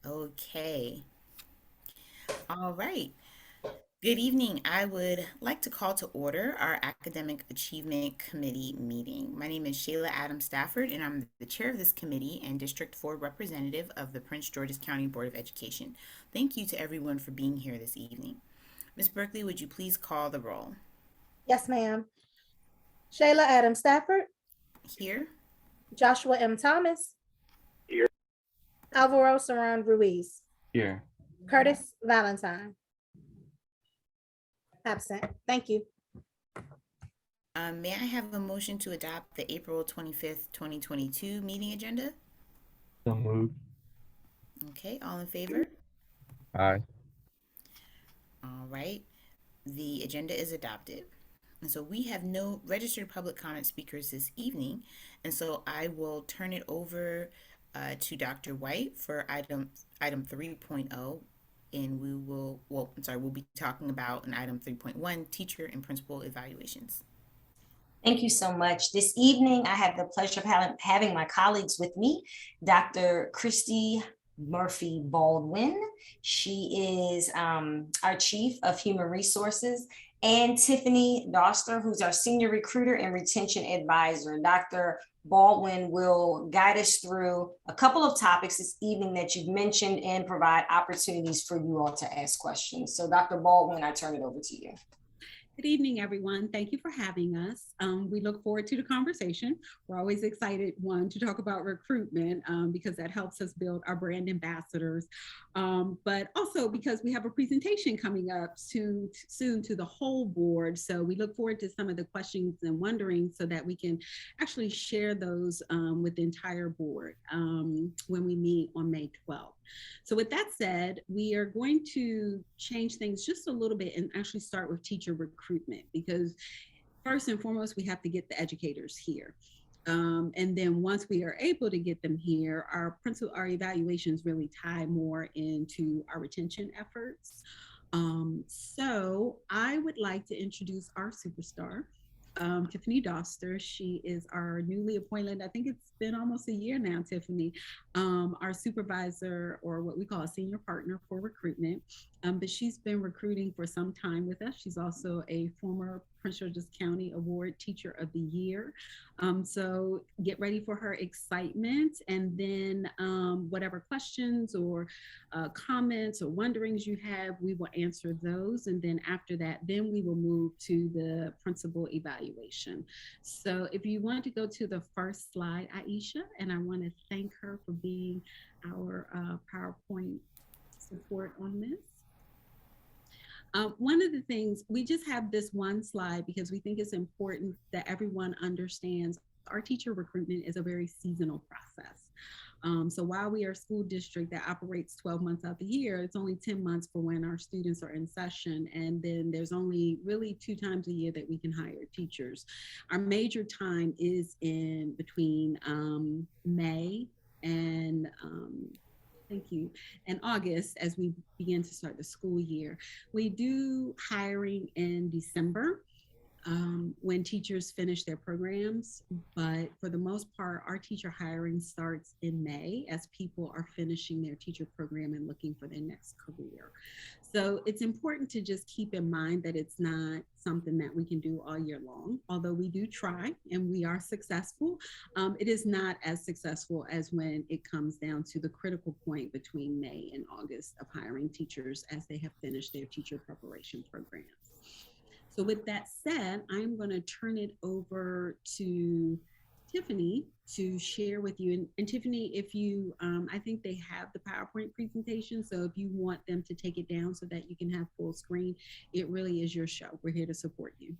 Okay. All right. Good evening. I would like to call to order our Academic Achievement Committee meeting. My name is Shayla Adams Stafford, and I'm the chair of this committee and District 4 representative of the Prince George's County Board of Education. Thank you to everyone for being here this evening. Ms. Berkeley, would you please call the roll? Yes, ma'am. Shayla Adams Stafford, Here. Joshua M. Thomas, Here. Alvaro Saran Ruiz, Here. Curtis Valentine. Absent. Thank you. May I have a motion to adopt the April 25th, 2022 meeting agenda? So moved. Okay, all in favor? Aye. All right, the agenda is adopted. And so we have no registered public comment speakers this evening. And so I will turn it over to Dr. White for item 3.0. And we'll be talking about an item 3.1, teacher and principal evaluations. Thank you so much. This evening, I have the pleasure of having my colleagues with me, Dr. Christy Murphy Baldwin. She is our Chief of Human Resources, and Tiffany Doster, who's our Senior Recruiter and Retention Advisor. Dr. Baldwin will guide us through a couple of topics this evening that you've mentioned and provide opportunities for you all to ask questions. So Dr. Baldwin, I turn it over to you. Good evening, everyone. Thank you for having us. We look forward to the conversation. We're always excited, one, to talk about recruitment because that helps us build our brand ambassadors, but also because we have a presentation coming up soon to the whole board. So we look forward to some of the questions and wonderings so that we can actually share those with the entire board when we meet on May 12th. So with that said, we are going to change things just a little bit and actually start with teacher recruitment, because first and foremost, we have to get the educators here. And then once we are able to get them here, our evaluations really tie more into our retention efforts. So I would like to introduce our superstar, Tiffany Doster. She is our newly appointed, I think it's been almost a year now, Tiffany, our supervisor, or what we call a senior partner for recruitment. But she's been recruiting for some time with us. She's also a former Prince George's County Award Teacher of the Year. So get ready for her excitement, and then whatever questions or comments or wonderings you have, we will answer those. And then after that, then we will move to the principal evaluation. So if you want to go to the first slide, Aisha, and I want to thank her for being our PowerPoint support on this. One of the things, we just have this one slide because we think it's important that everyone understands our teacher recruitment is a very seasonal process. So while we are a school district that operates 12 months out the year, it's only 10 months for when our students are in session. And then there's only really 2 times a year that we can hire teachers. Our major time is in between May and thank you, and August, as we begin to start the school year. We do hiring in December when teachers finish their programs, but for the most part, our teacher hiring starts in May as people are finishing their teacher program and looking for their next career. So it's important to just keep in mind that it's not something that we can do all year long. Although we do try and we are successful, it is not as successful as when it comes down to the critical point between May and August of hiring teachers as they have finished their teacher preparation programs. So with that said, I'm going to turn it over to Tiffany to share with you. And Tiffany, if you, I think they have the PowerPoint presentation. So if you want them to take it down so that you can have full screen, it really is your show. We're here to support you.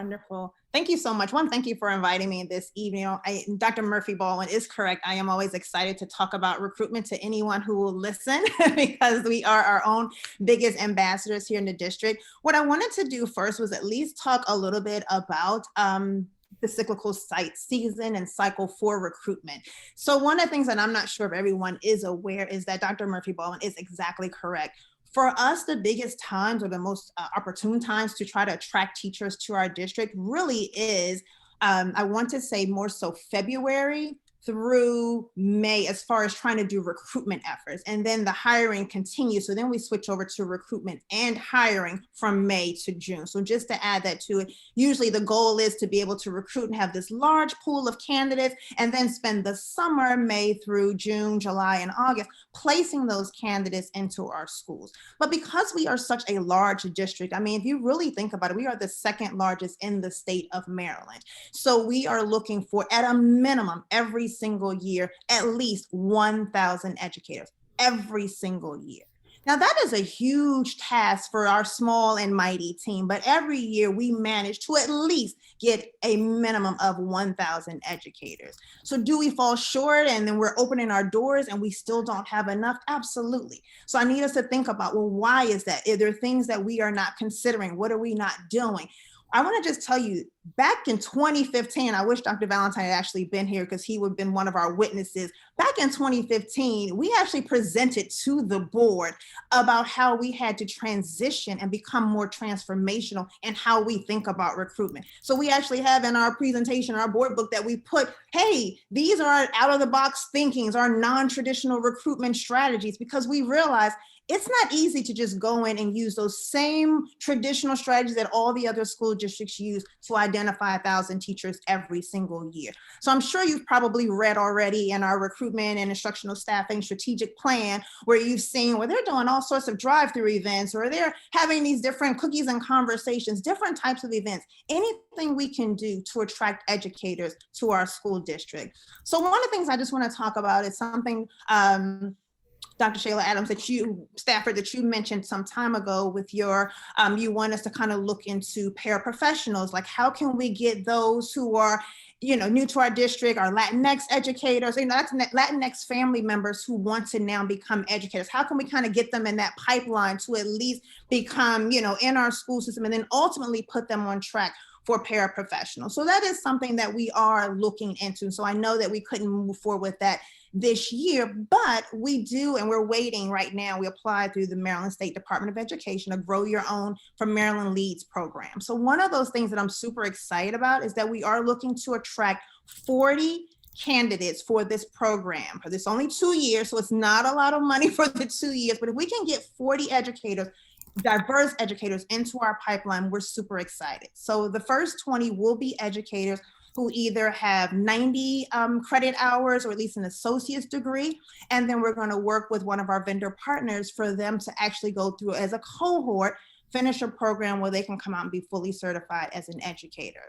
Wonderful. Thank you so much. One, thank you for inviting me this evening. Dr. Murphy Baldwin is correct. I am always excited to talk about recruitment to anyone who will listen because we are our own biggest ambassadors here in the district. What I wanted to do first was at least talk a little bit about the cyclical season and cycle for recruitment. So one of the things that I'm not sure if everyone is aware is that Dr. Murphy Baldwin is exactly correct. For us, the biggest times or the most opportune times to try to attract teachers to our district really is, I want to say more so February through May as far as trying to do recruitment efforts. And then the hiring continues. So then we switch over to recruitment and hiring from May to June. So just to add that to it, usually the goal is to be able to recruit and have this large pool of candidates and then spend the summer, May through June, July, and August, placing those candidates into our schools. But because we are such a large district, I mean, if you really think about it, we are the second largest in the state of Maryland. So we are looking for, at a minimum, every single year, at least 1,000 educators every single year. Now, that is a huge task for our small and mighty team, but every year we manage to at least get a minimum of 1,000 educators. So do we fall short and then we're opening our doors and we still don't have enough? Absolutely. So I need us to think about, well, why is that? Are there things that we are not considering? What are we not doing? I want to just tell you, back in 2015, I wish Dr. Valentine had actually been here because he would have been one of our witnesses. Back in 2015, we actually presented to the board about how we had to transition and become more transformational in how we think about recruitment. So we actually have in our presentation, our board book, that we put, hey, these are out of the box thinkings, our non-traditional recruitment strategies, because we realized it's not easy to just go in and use those same traditional strategies that all the other school districts use to identify 1,000 teachers every single year. So I'm sure you've probably read already in our recruitment and instructional staffing strategic plan, where you've seen where they're doing all sorts of drive-through events, or they're having these different cookies and conversations, different types of events, anything we can do to attract educators to our school district. So one of the things I just want to talk about is something Dr. Shayla Adams, Stafford, that you mentioned some time ago with your, you want us to kind of look into paraprofessionals, like how can we get those who are, new to our district, our Latinx educators, Latinx family members who want to now become educators. How can we kind of get them in that pipeline to at least become, in our school system, and then ultimately put them on track for paraprofessionals? So that is something that we are looking into. So I know that we couldn't move forward with that this year, but we do, and we're waiting right now. We applied through the Maryland State Department of Education, a Grow Your Own from Maryland Leads program. So one of those things that I'm super excited about is that we are looking to attract 40 candidates for this program. For this only 2 years, so it's not a lot of money for the 2 years, but if we can get 40 educators, diverse educators into our pipeline, we're super excited. So the first 20 will be educators who either have 90 credit hours or at least an associate's degree. And then we're going to work with one of our vendor partners for them to actually go through as a cohort, finish a program where they can come out and be fully certified as an educator.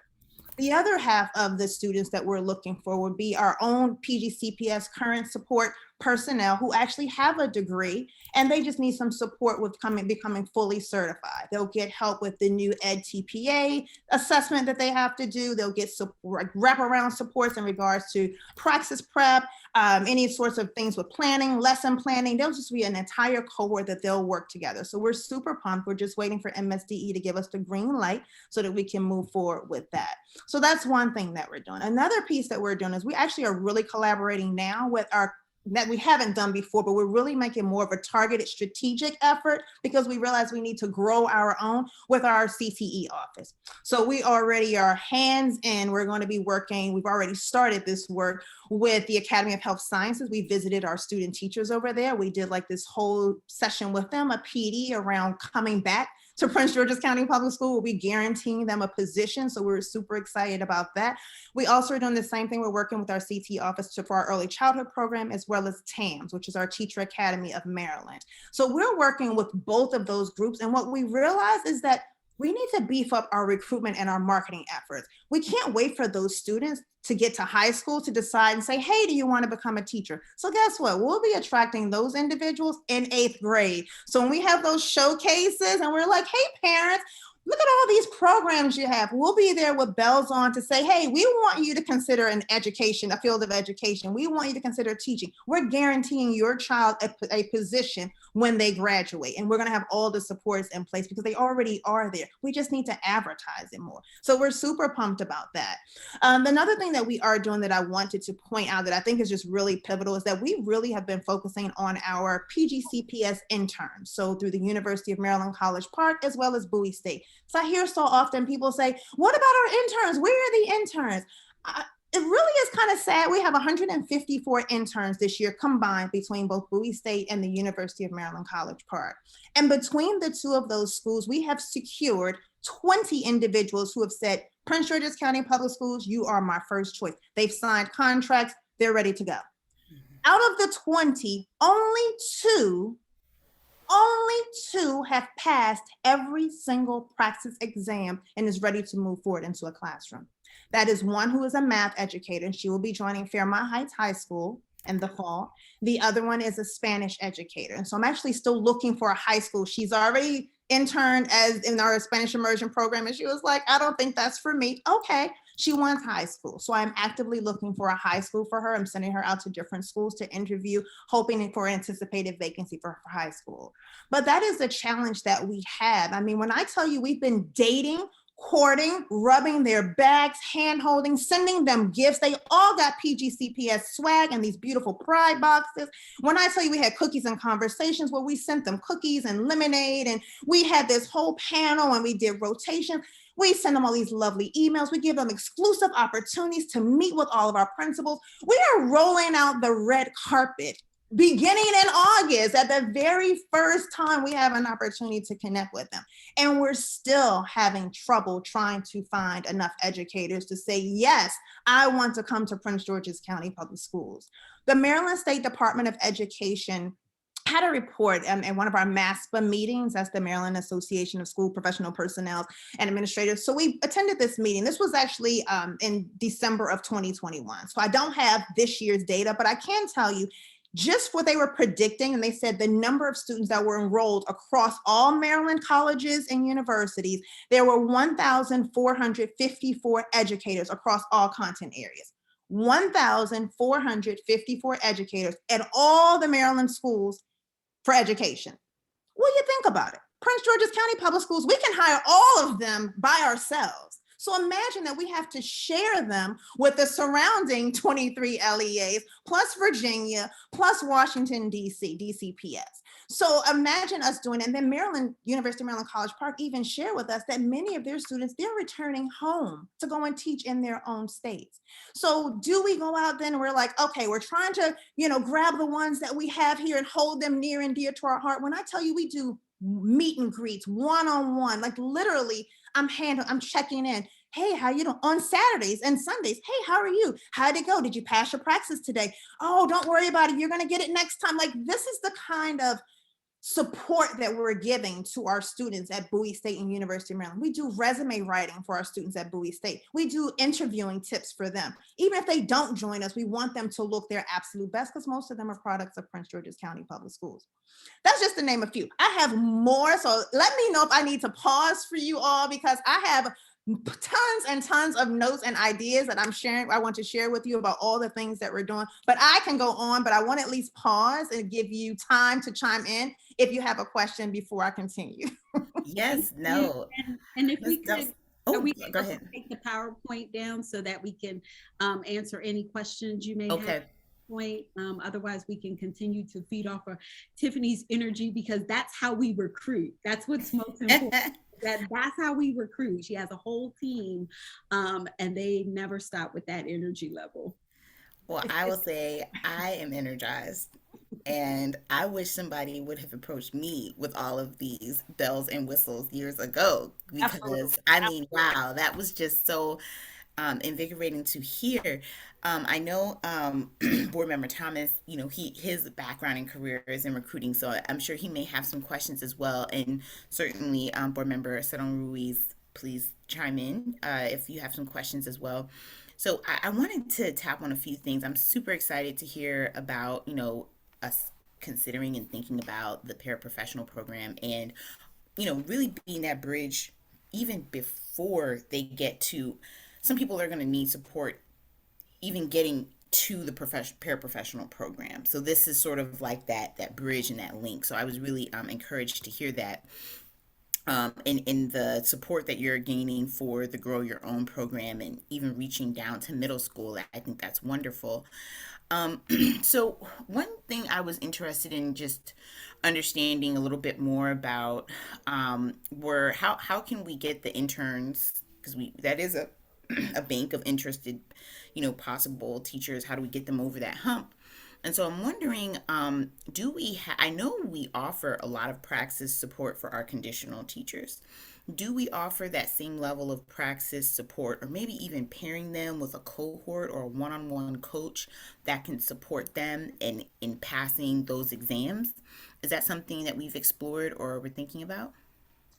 The other half of the students that we're looking for would be our own PGCPS current support personnel who actually have a degree, and they just need some support with becoming fully certified. They'll get help with the new Ed TPA assessment that they have to do. They'll get support, wraparound supports in regards to praxis prep, any sorts of things with planning, lesson planning. There'll just be an entire cohort that they'll work together. So we're super pumped. We're just waiting for MSDE to give us the green light so that we can move forward with that. So that's one thing that we're doing. Another piece that we're doing is we actually are really collaborating now with our that we haven't done before, but we're really making more of a targeted strategic effort because we realize we need to grow our own with our CTE office. So we already are hands in. We're going to be working. We've already started this work with the Academy of Health Sciences. We visited our student teachers over there. We did like this whole session with them, a PD around coming back to Prince George's County Public School. We'll be guaranteeing them a position. So we're super excited about that. We also are doing the same thing. We're working with our CT office for our early childhood program, as well as TAMS, which is our Teacher Academy of Maryland. So we're working with both of those groups. And what we realize is that we need to beef up our recruitment and our marketing efforts. We can't wait for those students to get to high school to decide and say, hey, do you want to become a teacher? So guess what? We'll be attracting those individuals in 8th grade. So when we have those showcases and we're like, hey, parents, look at all these programs you have. We'll be there with bells on to say, hey, we want you to consider an education, a field of education. We want you to consider teaching. We're guaranteeing your child a position when they graduate. And we're going to have all the supports in place because they already are there. We just need to advertise it more. So we're super pumped about that. Another thing that we are doing that I wanted to point out that I think is just really pivotal is that we really have been focusing on our PGCPS interns. So through the University of Maryland College Park, as well as Bowie State. So I hear so often people say, what about our interns? Where are the interns? it really is kind of sad. We have 154 interns this year combined between both Bowie State and the University of Maryland College Park. And between the two of those schools, we have secured 20 individuals who have said, Prince George's County Public Schools, you are my first choice. They've signed contracts, they're ready to go. Out of the 20, only two have passed every single praxis exam and is ready to move forward into a classroom. That is one who is a math educator, and she will be joining Fairmont Heights High School in the fall. The other one is a Spanish educator. And so I'm actually still looking for a high school. She's already interned as in our Spanish immersion program, and she was like, I don't think that's for me. Okay. She wants high school. So I'm actively looking for a high school for her. I'm sending her out to different schools to interview, hoping for an anticipated vacancy for high school. But that is the challenge that we have. I mean, when I tell you we've been dating, courting, rubbing their bags, hand holding, sending them gifts. They all got PGCPS swag and these beautiful pride boxes. When I tell you we had cookies and conversations where we sent them cookies and lemonade, and we had this whole panel and we did rotation. We send them all these lovely emails. We give them exclusive opportunities to meet with all of our principals. We are rolling out the red carpet beginning in August, at the very first time we have an opportunity to connect with them. And we're still having trouble trying to find enough educators to say, yes, I want to come to Prince George's County Public Schools. The Maryland State Department of Education had a report in one of our MASPA meetings. That's the Maryland Association of School Professional Personnel and Administrators. So we attended this meeting. This was actually in December of 2021. So I don't have this year's data, but I can tell you just what they were predicting. And they said the number of students that were enrolled across all Maryland colleges and universities, there were 1,454 educators across all content areas. 1,454 educators at all the Maryland schools for education. What do you think about it? Prince George's County Public Schools, we can hire all of them by ourselves. So imagine that we have to share them with the surrounding 23 LEAs, plus Virginia, plus Washington, DC, DCPS. So imagine us doing it. And then University of Maryland College Park even shared with us that many of their students, they're returning home to go and teach in their own states. So do we go out then and we're like, okay, we're trying to, grab the ones that we have here and hold them near and dear to our heart. When I tell you we do meet and greets one-on-one, like literally I'm checking in. Hey, how you doing? On Saturdays and Sundays. Hey, how are you? How'd it go? Did you pass your praxis today? Oh, don't worry about it. You're going to get it next time. Like, this is the kind of support that we're giving to our students at Bowie State and University of Maryland. We do resume writing for our students at Bowie State. We do interviewing tips for them. Even if they don't join us, we want them to look their absolute best because most of them are products of Prince George's County Public Schools. That's just to name a few. I have more, so let me know if I need to pause for you all because I have tons and tons of notes and ideas that I want to share with you about all the things that we're doing, but I can go on, but I want to at least pause and give you time to chime in if you have a question before I continue. Yes, no. And if we could, go also ahead. take the PowerPoint down so that we can answer any questions you may Okay. have. Otherwise, we can continue to feed off of Tiffany's energy because that's how we recruit. That's what's most important. That's how we recruit. She has a whole team, and they never stop with that energy level. Well, I will say I am energized, and I wish somebody would have approached me with all of these bells and whistles years ago because Absolutely. I mean, wow, that was just so invigorating to hear. I know board member Thomas, his background and career is in recruiting, so I'm sure he may have some questions as well. And certainly, board member Sedon Ruiz, please chime in if you have some questions as well. So I wanted to tap on a few things. I'm super excited to hear about, us considering and thinking about the paraprofessional program and, really being that bridge even before they get to, some people are going to need support even getting to the paraprofessional program. So this is sort of like that bridge and that link. So I was really encouraged to hear that. In the support that you're gaining for the Grow Your Own program and even reaching down to middle school, I think that's wonderful. So one thing I was interested in just understanding a little bit more about were how can we get the interns, because that is a bank of interested, possible teachers. How do we get them over that hump? And so I'm wondering, I know we offer a lot of praxis support for our conditional teachers. Do we offer that same level of praxis support, or maybe even pairing them with a cohort or a one-on-one coach that can support them in passing those exams? Is that something that we've explored or we're thinking about?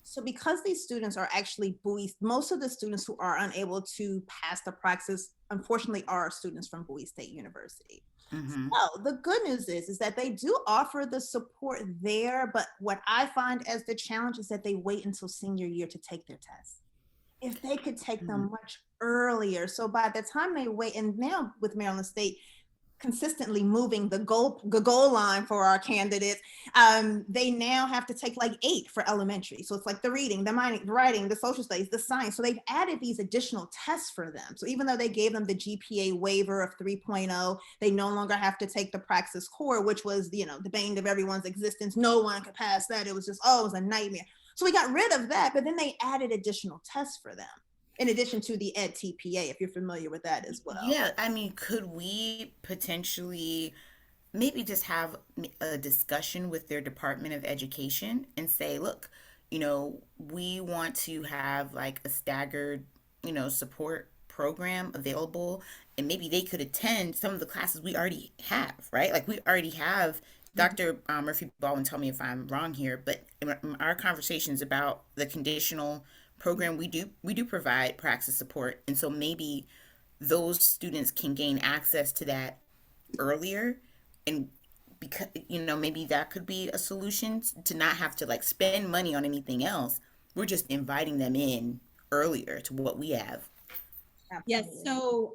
So because these students are actually buoys, most of the students who are unable to pass the praxis, unfortunately, are students from Bowie State University. Mm-hmm. So the good news is that they do offer the support there, but what I find as the challenge is that they wait until senior year to take their tests. If they could take them much earlier, so by the time they wait, and now with Maryland State consistently moving the goal line for our candidates, they now have to take like 8 for elementary. So it's like the reading, the writing, the social studies, the science. So they've added these additional tests for them. So even though they gave them the GPA waiver of 3.0, they no longer have to take the praxis core, which was, the bane of everyone's existence. No one could pass that. It was just, it was a nightmare. So we got rid of that, but then they added additional tests for them, in addition to the Ed TPA, if you're familiar with that as well. Yeah, I mean, could we potentially maybe just have a discussion with their Department of Education and say, look, we want to have like a staggered, support program available, and maybe they could attend some of the classes we already have, right? Like we already have Dr. Murphy Baldwin, tell me if I'm wrong here, but in our conversations about the conditional program, we do provide praxis support, and so maybe those students can gain access to that earlier, and because maybe that could be a solution to not have to like spend money on anything else. We're just inviting them in earlier to what we have. Yes, so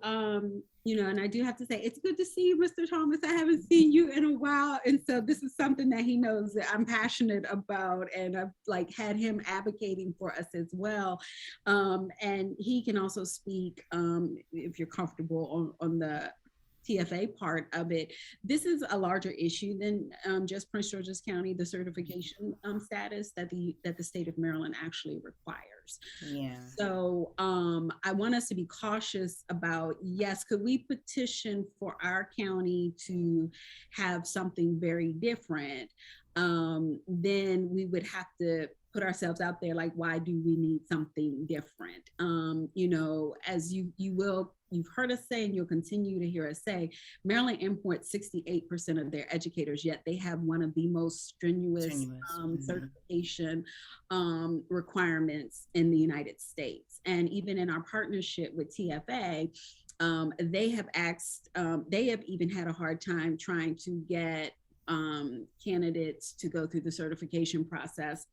and I do have to say it's good to see you, Mr. Thomas. I haven't seen you in a while, and so this is something that he knows that I'm passionate about, and I've like had him advocating for us as well. And he can also speak, if you're comfortable, on the TFA part of it. This is a larger issue than just Prince George's County, the certification status that the state of Maryland actually requires. Yeah. So I want us to be cautious about, yes, could we petition for our county to have something very different? Then we would have to put ourselves out there like, why do we need something different? As you've heard us say, and you'll continue to hear us say, Maryland imports 68% of their educators, yet they have one of the most strenuous certification requirements in the United States. And even in our partnership with TFA, they have even had a hard time trying to get candidates to go through the certification process.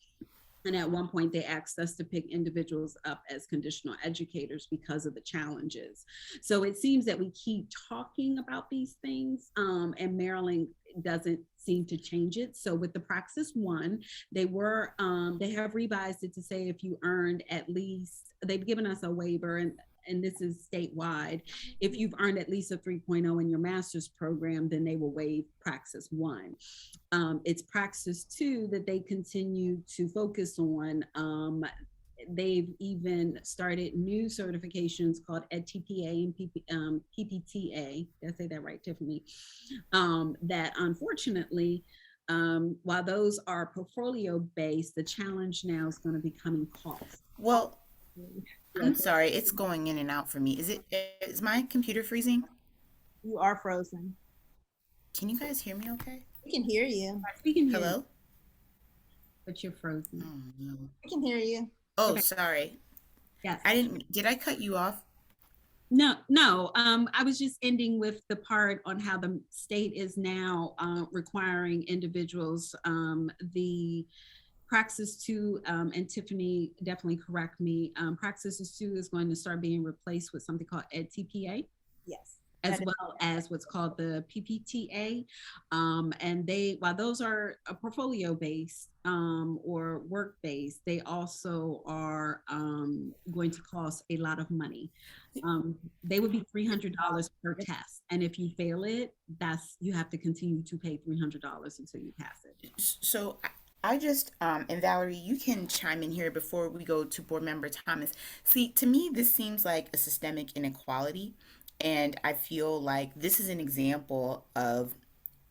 And at one point, they asked us to pick individuals up as conditional educators because of the challenges. So it seems that we keep talking about these things, and Maryland doesn't seem to change it. So with the Praxis 1, they have revised it to say if you earned at least, they've given us a waiver, and this is statewide, if you've earned at least a 3.0 in your master's program, then they will waive Praxis 1. It's Praxis 2 that they continue to focus on. They've even started new certifications called EdTPA and PPTA. Did I say that right, Tiffany? That unfortunately, while those are portfolio based, the challenge now is going to be coming cost. Well, I'm sorry, it's going in and out for me. Is my computer freezing? You are frozen. Can you guys hear me okay? We can hear you. We can hear Hello? you, but you're frozen. Oh, no. We can hear you. Oh, Okay. sorry. Yes. Did I cut you off? No. I was just ending with the part on how the state is now requiring individuals, the Praxis 2, and Tiffany, definitely correct me. Praxis 2 is going to start being replaced with something called EdTPA, Yes. as well as what's called the PPTA. And while those are portfolio based or work based, they also are going to cost a lot of money. They would be $300 per test. And if you fail it, you have to continue to pay $300 until you pass it. So I just, and Valerie, you can chime in here before we go to Board Member Thomas. See, to me, this seems like a systemic inequality. And I feel like this is an example of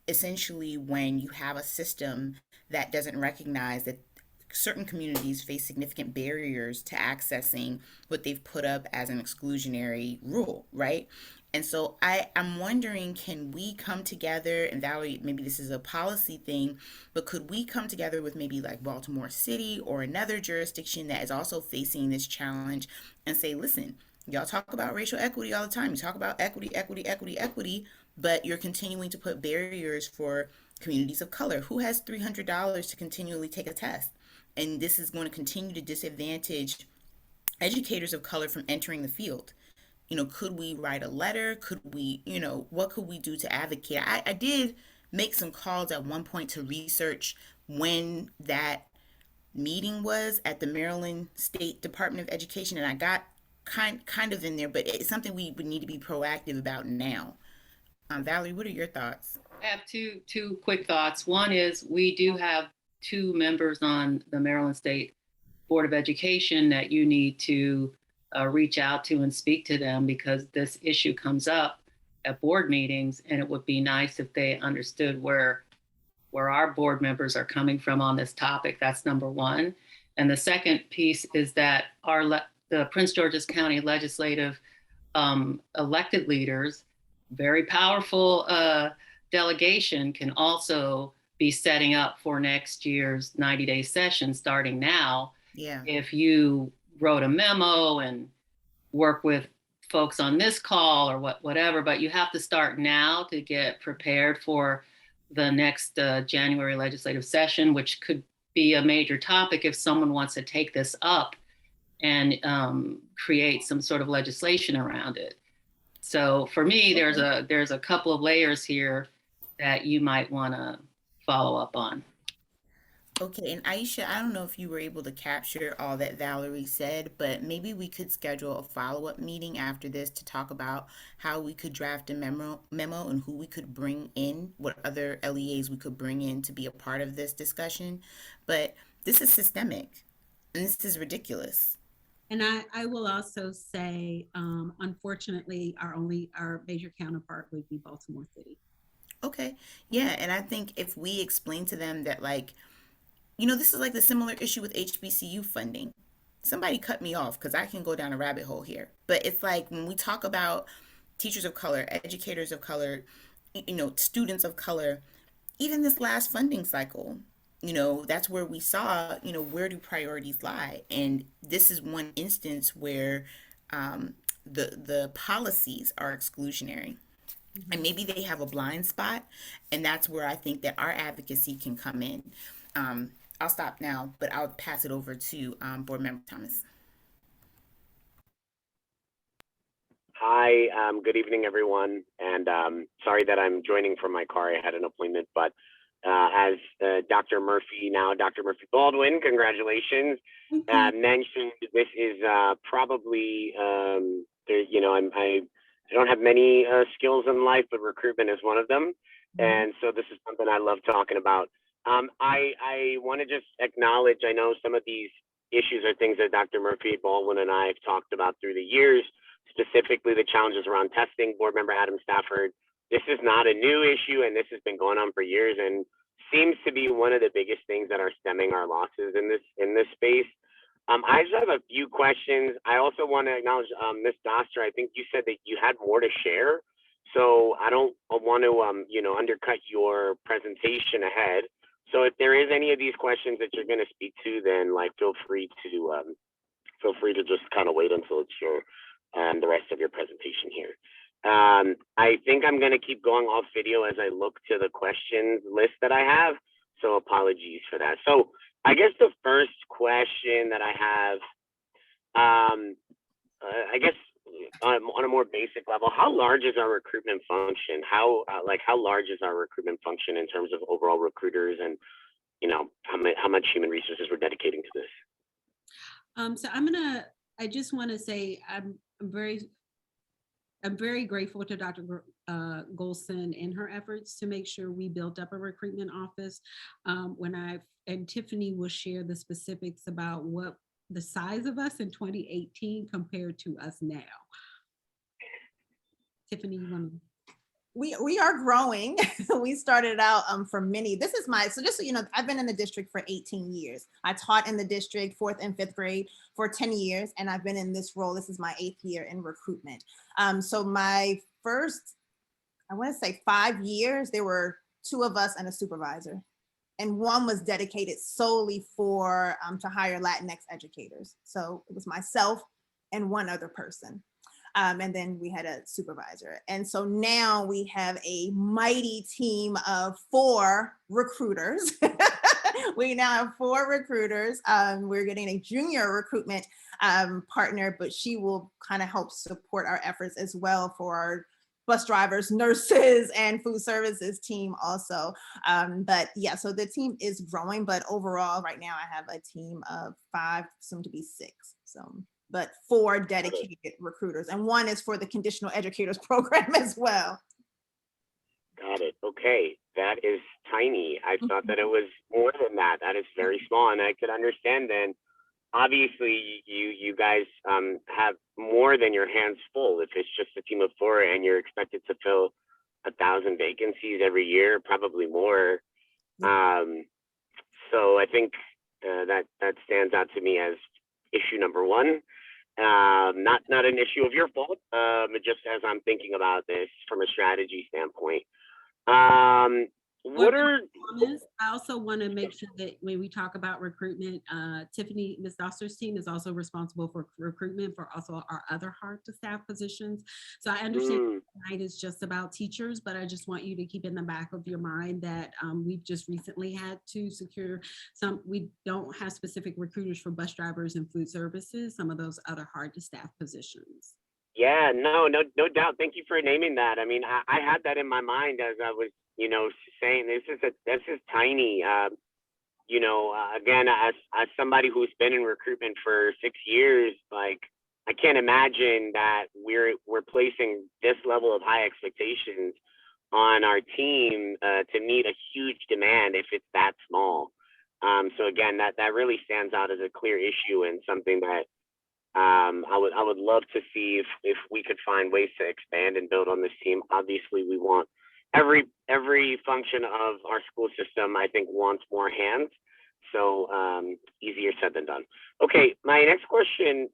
essentially when you have a system that doesn't recognize that certain communities face significant barriers to accessing what they've put up as an exclusionary rule, right? And so I'm wondering, can we come together, and Valerie, maybe this is a policy thing, but could we come together with maybe like Baltimore City or another jurisdiction that is also facing this challenge and say, listen, y'all talk about racial equity all the time. You talk about equity, equity, equity, equity, but you're continuing to put barriers for communities of color. Who has $300 to continually take a test? And this is going to continue to disadvantage educators of color from entering the field. Could we write a letter? Could we, what could we do to advocate? I did make some calls at one point to research when that meeting was at the Maryland State Department of Education, and I got kind of in there, but it's something we would need to be proactive about now. Valerie, what are your thoughts? I have two quick thoughts. One is we do have two members on the Maryland State Board of Education that you need to reach out to and speak to them, because this issue comes up at board meetings, and it would be nice if they understood where our board members are coming from on this topic. That's number one. And the second piece is that the Prince George's County legislative elected leaders, very powerful delegation, can also be setting up for next year's 90-day session starting now. Yeah. If you wrote a memo and work with folks on this call or whatever, but you have to start now to get prepared for the next January legislative session, which could be a major topic if someone wants to take this up and create some sort of legislation around it. So for me, there's a couple of layers here that you might want to follow up on. Okay, and Aisha, I don't know if you were able to capture all that Valerie said, but maybe we could schedule a follow-up meeting after this to talk about how we could draft a memo and who we could bring in, what other LEAs we could bring in to be a part of this discussion. But this is systemic, and this is ridiculous. And I will also say, unfortunately, our major counterpart would be Baltimore City. Okay, yeah, and I think if we explain to them that, like, this is like the similar issue with HBCU funding. Somebody cut me off because I can go down a rabbit hole here. But it's like when we talk about teachers of color, educators of color, students of color, even this last funding cycle, that's where we saw, where do priorities lie? And this is one instance where the policies are exclusionary. And maybe they have a blind spot, and that's where I think that our advocacy can come in. I'll stop now, but I'll pass it over to Board Member Thomas. Hi, good evening, everyone. And sorry that I'm joining from my car. I had an appointment, but as Dr. Murphy Baldwin, congratulations, mentioned, this is probably, I don't have many skills in life, but recruitment is one of them. And so this is something I love talking about. I want to just acknowledge, I know some of these issues are things that Dr. Murphy Baldwin and I have talked about through the years, specifically the challenges around testing. Board Member Adam Stafford, this is not a new issue, and this has been going on for years and seems to be one of the biggest things that are stemming our losses in this space. I just have a few questions. I also want to acknowledge Ms. Doster. I think you said that you had more to share, so I don't want to undercut your presentation ahead. So if there is any of these questions that you're going to speak to, then feel free to just kind of wait until it's the rest of your presentation here. I think I'm going to keep going off video as I look to the questions list that I have. So apologies for that. So I guess the first question that I have, I guess on a more basic level, how large is our recruitment function? How large is our recruitment function in terms of overall recruiters, and how much human resources we're dedicating to this? So I just want to say I'm very grateful to Dr. Golson in her efforts to make sure we built up a recruitment office. And Tiffany will share the specifics about what the size of us in 2018 compared to us now. Tiffany, you want to? We are growing. We started out from many. This is my, so just so you know, I've been in the district for 18 years. I taught in the district 4th and 5th grade for 10 years, and I've been in this role. This is my 8th year in recruitment. So my first, I want to say 5 years, there were 2 of us and a supervisor. And one was dedicated solely for to hire Latinx educators. So it was myself and one other person. And then we had a supervisor. And so now we have a mighty team of 4 recruiters. We now have 4 recruiters. We're getting a junior recruitment partner, but she will kind of help support our efforts as well for our bus drivers, nurses, and food services team also. But yeah, so the team is growing, but overall right now I have a team of 5, soon to be 6. So, but 4 dedicated recruiters, and 1 is for the Conditional Educators program as well. Got it. Okay, that is tiny. I thought that it was more than that. That is very small, and I could understand then. Obviously, you guys have more than your hands full if it's just a team of 4 and you're expected to fill 1,000 vacancies every year, probably more. So I think that stands out to me as issue number 1. Not an issue of your fault, but just as I'm thinking about this from a strategy standpoint. What are I also want to make sure that when we talk about recruitment, Tiffany, Ms. Doster's team is also responsible for recruitment for also our other hard to staff positions. So I understand tonight is just about teachers, but I just want you to keep in the back of your mind that we've just recently had to secure we don't have specific recruiters for bus drivers and food services, some of those other hard to staff positions. Yeah, no doubt. Thank you for naming that. I mean, I had that in my mind as I was, saying this is tiny. Again, as somebody who's been in recruitment for 6 years, like I can't imagine that we're placing this level of high expectations on our team to meet a huge demand if it's that small. So again, that really stands out as a clear issue and something that I would love to see if we could find ways to expand and build on this team. Obviously, we want every function of our school system, I think, wants more hands. So easier said than done. Okay, my next question,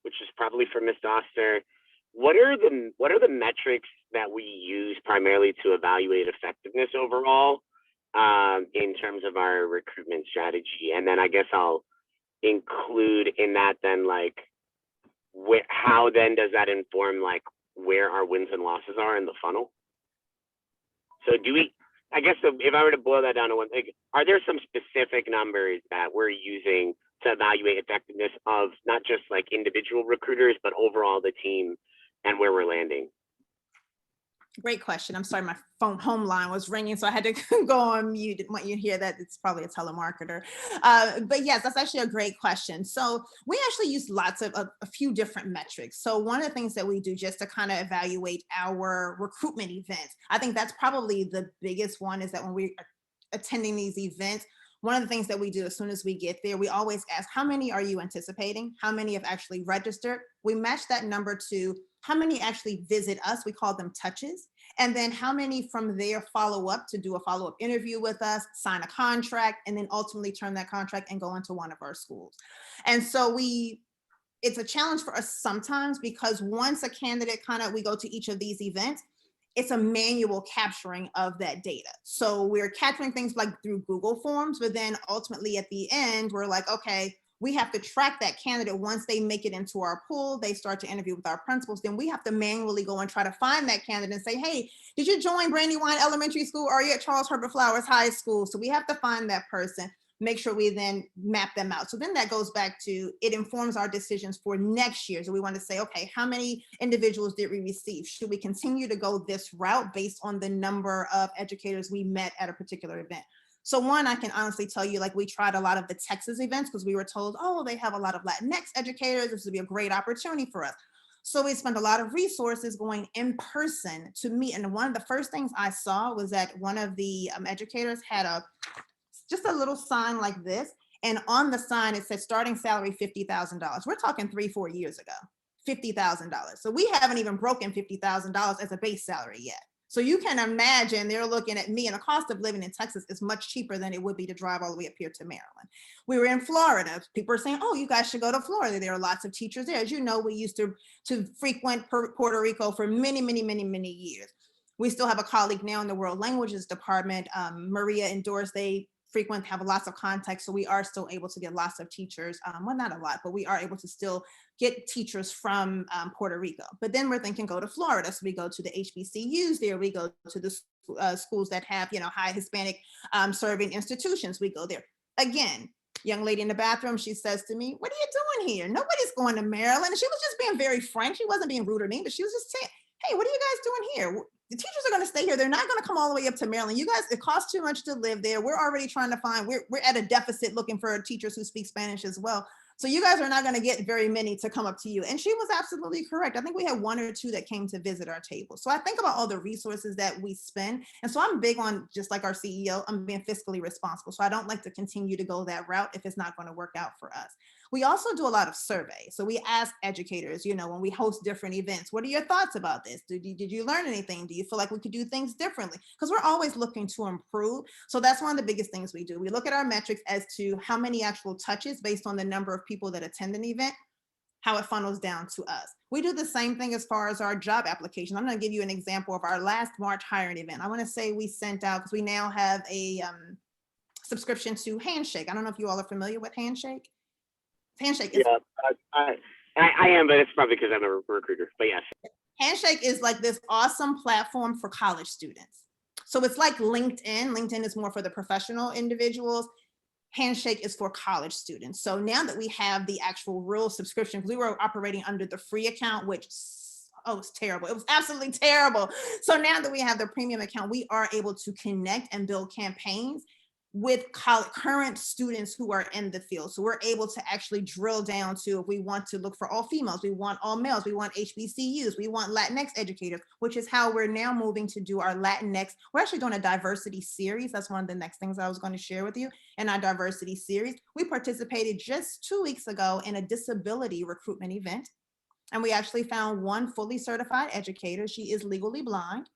which is probably for Ms. Doster, what are the metrics that we use primarily to evaluate effectiveness overall in terms of our recruitment strategy? And then I guess I'll include in that then like how then does that inform like where our wins and losses are in the funnel? So I guess if I were to boil that down to one thing, are there some specific numbers that we're using to evaluate effectiveness of not just like individual recruiters, but overall the team and where we're landing? Great question. I'm sorry, my home line was ringing, so I had to go on mute. Didn't want you to hear that. It's probably a telemarketer. But yes, that's actually a great question. So we actually use lots of a few different metrics. So one of the things that we do just to kind of evaluate our recruitment events, I think that's probably the biggest one, is that when we're attending these events, one of the things that we do as soon as we get there, we always ask, how many are you anticipating? How many have actually registered? We match that number to how many actually visit us, we call them touches, and then how many from there follow up to do a follow-up interview with us, sign a contract, and then ultimately turn that contract and go into one of our schools. And so it's a challenge for us sometimes, because once a candidate we go to each of these events, it's a manual capturing of that data. So we're capturing things like through Google Forms, but then ultimately at the end, we're like, okay, we have to track that candidate. Once they make it into our pool, they start to interview with our principals, then we have to manually go and try to find that candidate and say, hey, did you join Brandywine Elementary School, or are you at Charles Herbert Flowers High School? So we have to find that person, make sure we then map them out. So then that goes back to, it informs our decisions for next year. So we want to say, okay, how many individuals did we receive? Should we continue to go this route based on the number of educators we met at a particular event? So one, I can honestly tell you, like we tried a lot of the Texas events because we were told, oh, they have a lot of Latinx educators. This would be a great opportunity for us. So we spent a lot of resources going in person to meet. And one of the first things I saw was that one of the educators had just a little sign like this. And on the sign, it said starting salary $50,000. We're talking 3-4 years ago, $50,000. So we haven't even broken $50,000 as a base salary yet. So you can imagine they're looking at me, and the cost of living in Texas is much cheaper than it would be to drive all the way up here to Maryland. We were in Florida. People are saying, oh, you guys should go to Florida. There are lots of teachers there. As you know, we used to frequent Puerto Rico for many, many, many, many years. We still have a colleague now in the World Languages Department, Maria and Doris. They frequent, have lots of contacts. So we are still able to get lots of teachers. Well, not a lot, but we are able to still get teachers from Puerto Rico. But then we're thinking go to Florida. So we go to the HBCUs there. We go to the schools that have, high Hispanic serving institutions. We go there. Again, young lady in the bathroom, she says to me, what are you doing here? Nobody's going to Maryland. And she was just being very frank. She wasn't being rude or mean, but she was just saying, hey, what are you guys doing here? The teachers are going to stay here. They're not going to come all the way up to Maryland. You guys, it costs too much to live there. We're already trying to find, we're at a deficit looking for teachers who speak Spanish as well. So you guys are not going to get very many to come up to you. And she was absolutely correct. I think we had 1 or 2 that came to visit our table. So I think about all the resources that we spend. And so I'm big on, just like our CEO, I'm being fiscally responsible. So I don't like to continue to go that route if it's not going to work out for us. We also do a lot of surveys. So we ask educators, when we host different events, what are your thoughts about this? Did you learn anything? Do you feel like we could do things differently? Because we're always looking to improve. So that's one of the biggest things we do. We look at our metrics as to how many actual touches based on the number of people that attend an event, how it funnels down to us. We do the same thing as far as our job application. I'm going to give you an example of our last March hiring event. I want to say we sent out, because we now have a subscription to Handshake. I don't know if you all are familiar with Handshake. Handshake is, yeah, I am, but it's probably because I'm a recruiter, but yes. Handshake is like this awesome platform for college students. So it's like LinkedIn. LinkedIn is more for the professional individuals. Handshake is for college students. So now that we have the actual real subscription, because we were operating under the free account, which, it's terrible. It was absolutely terrible. So now that we have the premium account, we are able to connect and build campaigns with current students who are in the field. So we're able to actually drill down to, if we want to look for all females, we want all males, we want HBCUs, we want Latinx educators, which is how we're now moving to do our Latinx. We're actually doing a diversity series. That's one of the next things I was going to share with you in our diversity series. We participated just 2 weeks ago in a disability recruitment event. And we actually found one fully certified educator. She is legally blind,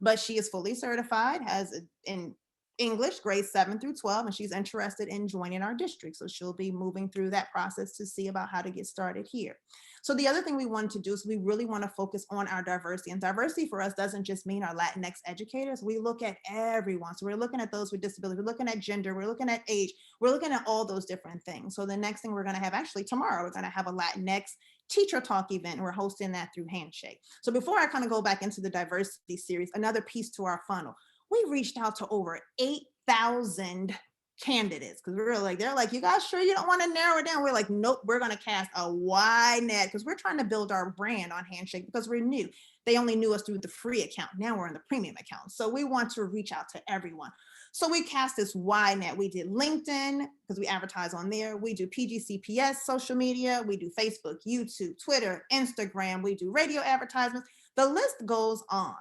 but she is fully certified, has in English, grades 7 through 12, and she's interested in joining our district. So she'll be moving through that process to see about how to get started here. So the other thing we wanted to do is we really want to focus on our diversity. And diversity for us doesn't just mean our Latinx educators. We look at everyone. So we're looking at those with disability. We're looking at gender. We're looking at age. We're looking at all those different things. So the next thing we're going to have, actually tomorrow, we're going to have a Latinx teacher talk event, and we're hosting that through Handshake. So before I kind of go back into the diversity series, another piece to our funnel, we reached out to over 8,000 candidates, because we were like, they're like, you guys sure you don't want to narrow it down? We're like, nope, we're going to cast a wide net, because we're trying to build our brand on Handshake, because we're new. They only knew us through the free account. Now we're in the premium account. So we want to reach out to everyone. So we cast this wide net. We did LinkedIn, because we advertise on there. We do PGCPS social media. We do Facebook, YouTube, Twitter, Instagram. We do radio advertisements. The list goes on.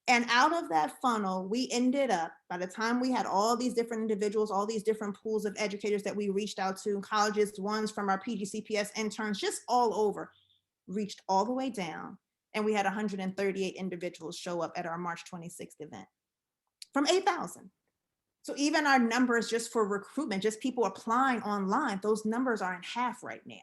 And out of that funnel, we ended up, by the time we had all these different individuals, all these different pools of educators that we reached out to, colleges, ones from our PGCPS interns, just all over, reached all the way down. And we had 138 individuals show up at our March 26th event from 8,000. So even our numbers just for recruitment, just people applying online, those numbers are in half right now.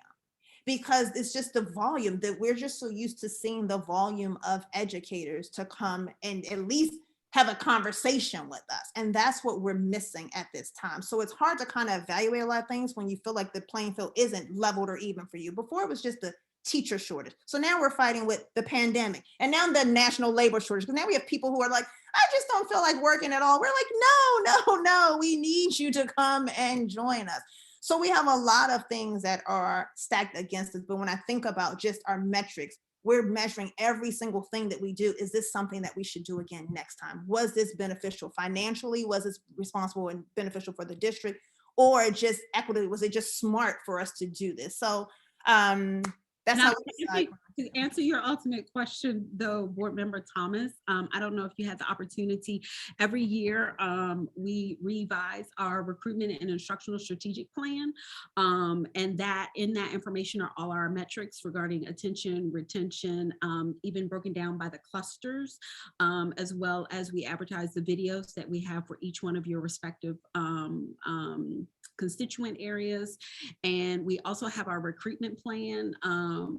Because it's just the volume that we're just so used to seeing, the volume of educators to come and at least have a conversation with us. And that's what we're missing at this time. So it's hard to kind of evaluate a lot of things when you feel like the playing field isn't leveled or even for you. Before it was just the teacher shortage. So now we're fighting with the pandemic and now the national labor shortage. Because now we have people who are like, I just don't feel like working at all. We're like, no, we need you to come and join us. So we have a lot of things that are stacked against us. But when I think about just our metrics, we're measuring every single thing that we do. Is this something that we should do again next time? Was this beneficial financially? Was this responsible and beneficial for the district? Or just equity? Was it just smart for us to do this? So that's how we decide. To answer your ultimate question, though, Board Member Thomas, I don't know if you had the opportunity. Every year, we revise our recruitment and instructional strategic plan, and that in that information are all our metrics regarding attention, retention, even broken down by the clusters, as well as we advertise the videos that we have for each one of your respective constituent areas. And we also have our recruitment plan,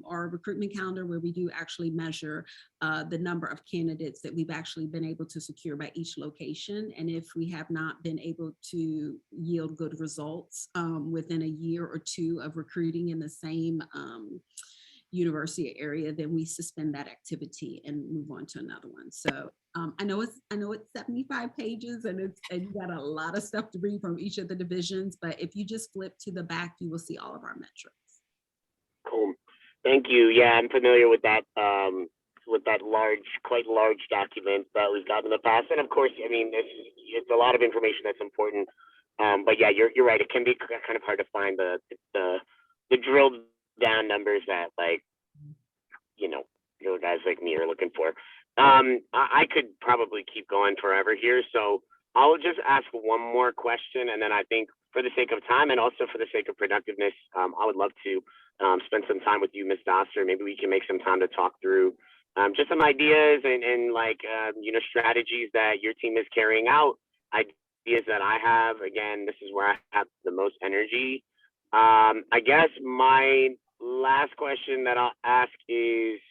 or recruitment calendar, where we do actually measure the number of candidates that we've actually been able to secure by each location. And if we have not been able to yield good results within a year or two of recruiting in the same university area, then we suspend that activity and move on to another one. So I know it's 75 pages and you got a lot of stuff to read from each of the divisions, but if you just flip to the back, you will see all of our metrics. Cool. Thank you. Yeah, I'm familiar with that quite large document that we've got in the past. And of course, I mean, it's a lot of information that's important. But yeah, you're right. It can be kind of hard to find the drilled down numbers that, like, guys like me are looking for. I could probably keep going forever here, so I'll just ask one more question, and then I think for the sake of time and also for the sake of productiveness, I would love to spend some time with you, Ms. Dostler. Maybe we can make some time to talk through just some ideas and strategies that your team is carrying out, ideas that I have. Again, this is where I have the most energy. I guess my last question that I'll ask is,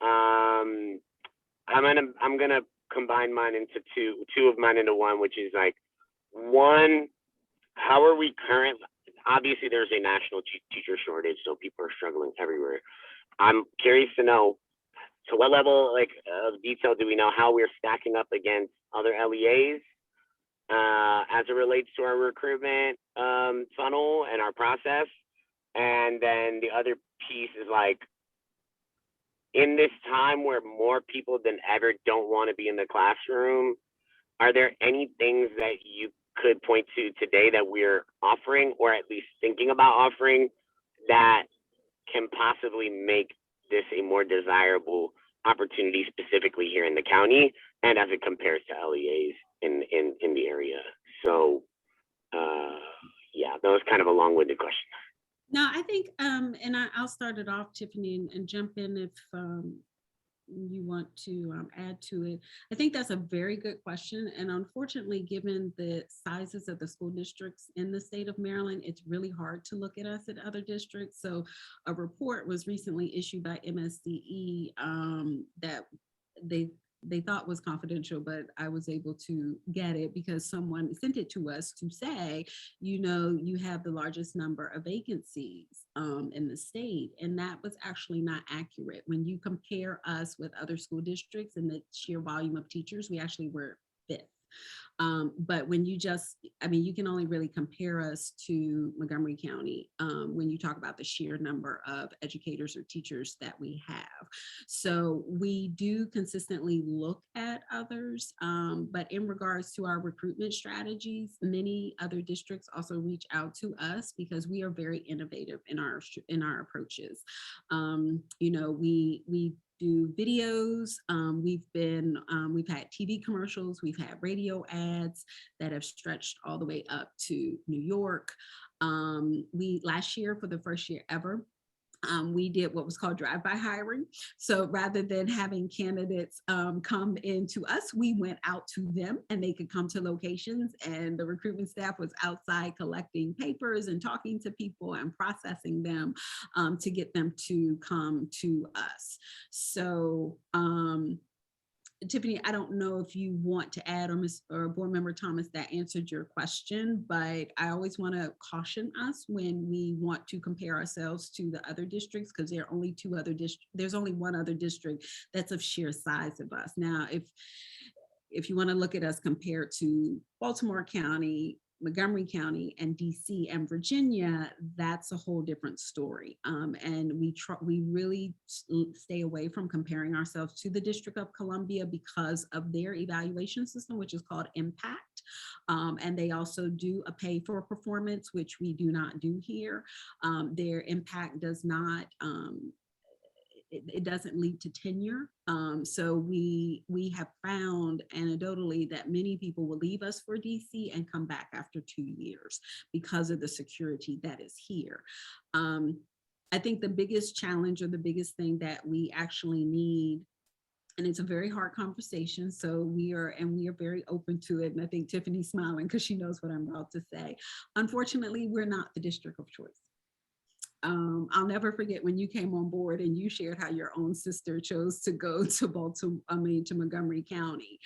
I'm gonna combine mine into two of mine into one, which is like, one, how are we currently? Obviously, there's a national teacher shortage, so people are struggling everywhere. I'm curious to know, to what level of detail do we know how we're stacking up against other LEAs as it relates to our recruitment funnel and our process? And then the other piece is, like, in this time where more people than ever don't want to be in the classroom, are there any things that you could point to today that we're offering, or at least thinking about offering, that can possibly make this a more desirable opportunity, specifically here in the county and as it compares to LEAs in the area? So yeah, that was kind of a long-winded question. No, I think, and I'll start it off, Tiffany, and jump in if you want to add to it. I think that's a very good question. And unfortunately, given the sizes of the school districts in the state of Maryland, it's really hard to look at us at other districts. So a report was recently issued by MSDE that they thought was confidential, but I was able to get it because someone sent it to us to say, you have the largest number of vacancies in the state. And that was actually not accurate. When you compare us with other school districts and the sheer volume of teachers, we actually were fifth. But when you you can only really compare us to Montgomery County when you talk about the sheer number of educators or teachers that we have. So we do consistently look at others, but in regards to our recruitment strategies, many other districts also reach out to us because we are very innovative in our approaches. We do videos. We've had TV commercials. We've had radio ads that have stretched all the way up to New York. Last year, for the first year ever, we did what was called drive-by hiring. So rather than having candidates come into us, we went out to them and they could come to locations, and the recruitment staff was outside collecting papers and talking to people and processing them to get them to come to us. So Tiffany, I don't know if you want to add, or Board Member Thomas, that answered your question, but I always want to caution us when we want to compare ourselves to the other districts, because there's only one other district that's of sheer size of us. Now, if you want to look at us compared to Baltimore County, Montgomery County, and DC and Virginia, that's a whole different story. And we really stay away from comparing ourselves to the District of Columbia because of their evaluation system, which is called Impact. And they also do a pay for performance, which we do not do here. Their Impact does not it doesn't lead to tenure. So we have found anecdotally that many people will leave us for DC and come back after 2 years because of the security that is here. I think the biggest challenge or the biggest thing that we actually need, and it's a very hard conversation, so we are very open to it. And I think Tiffany's smiling because she knows what I'm about to say. Unfortunately, we're not the district of choice. I'll never forget when you came on board and you shared how your own sister chose to go to to Montgomery County.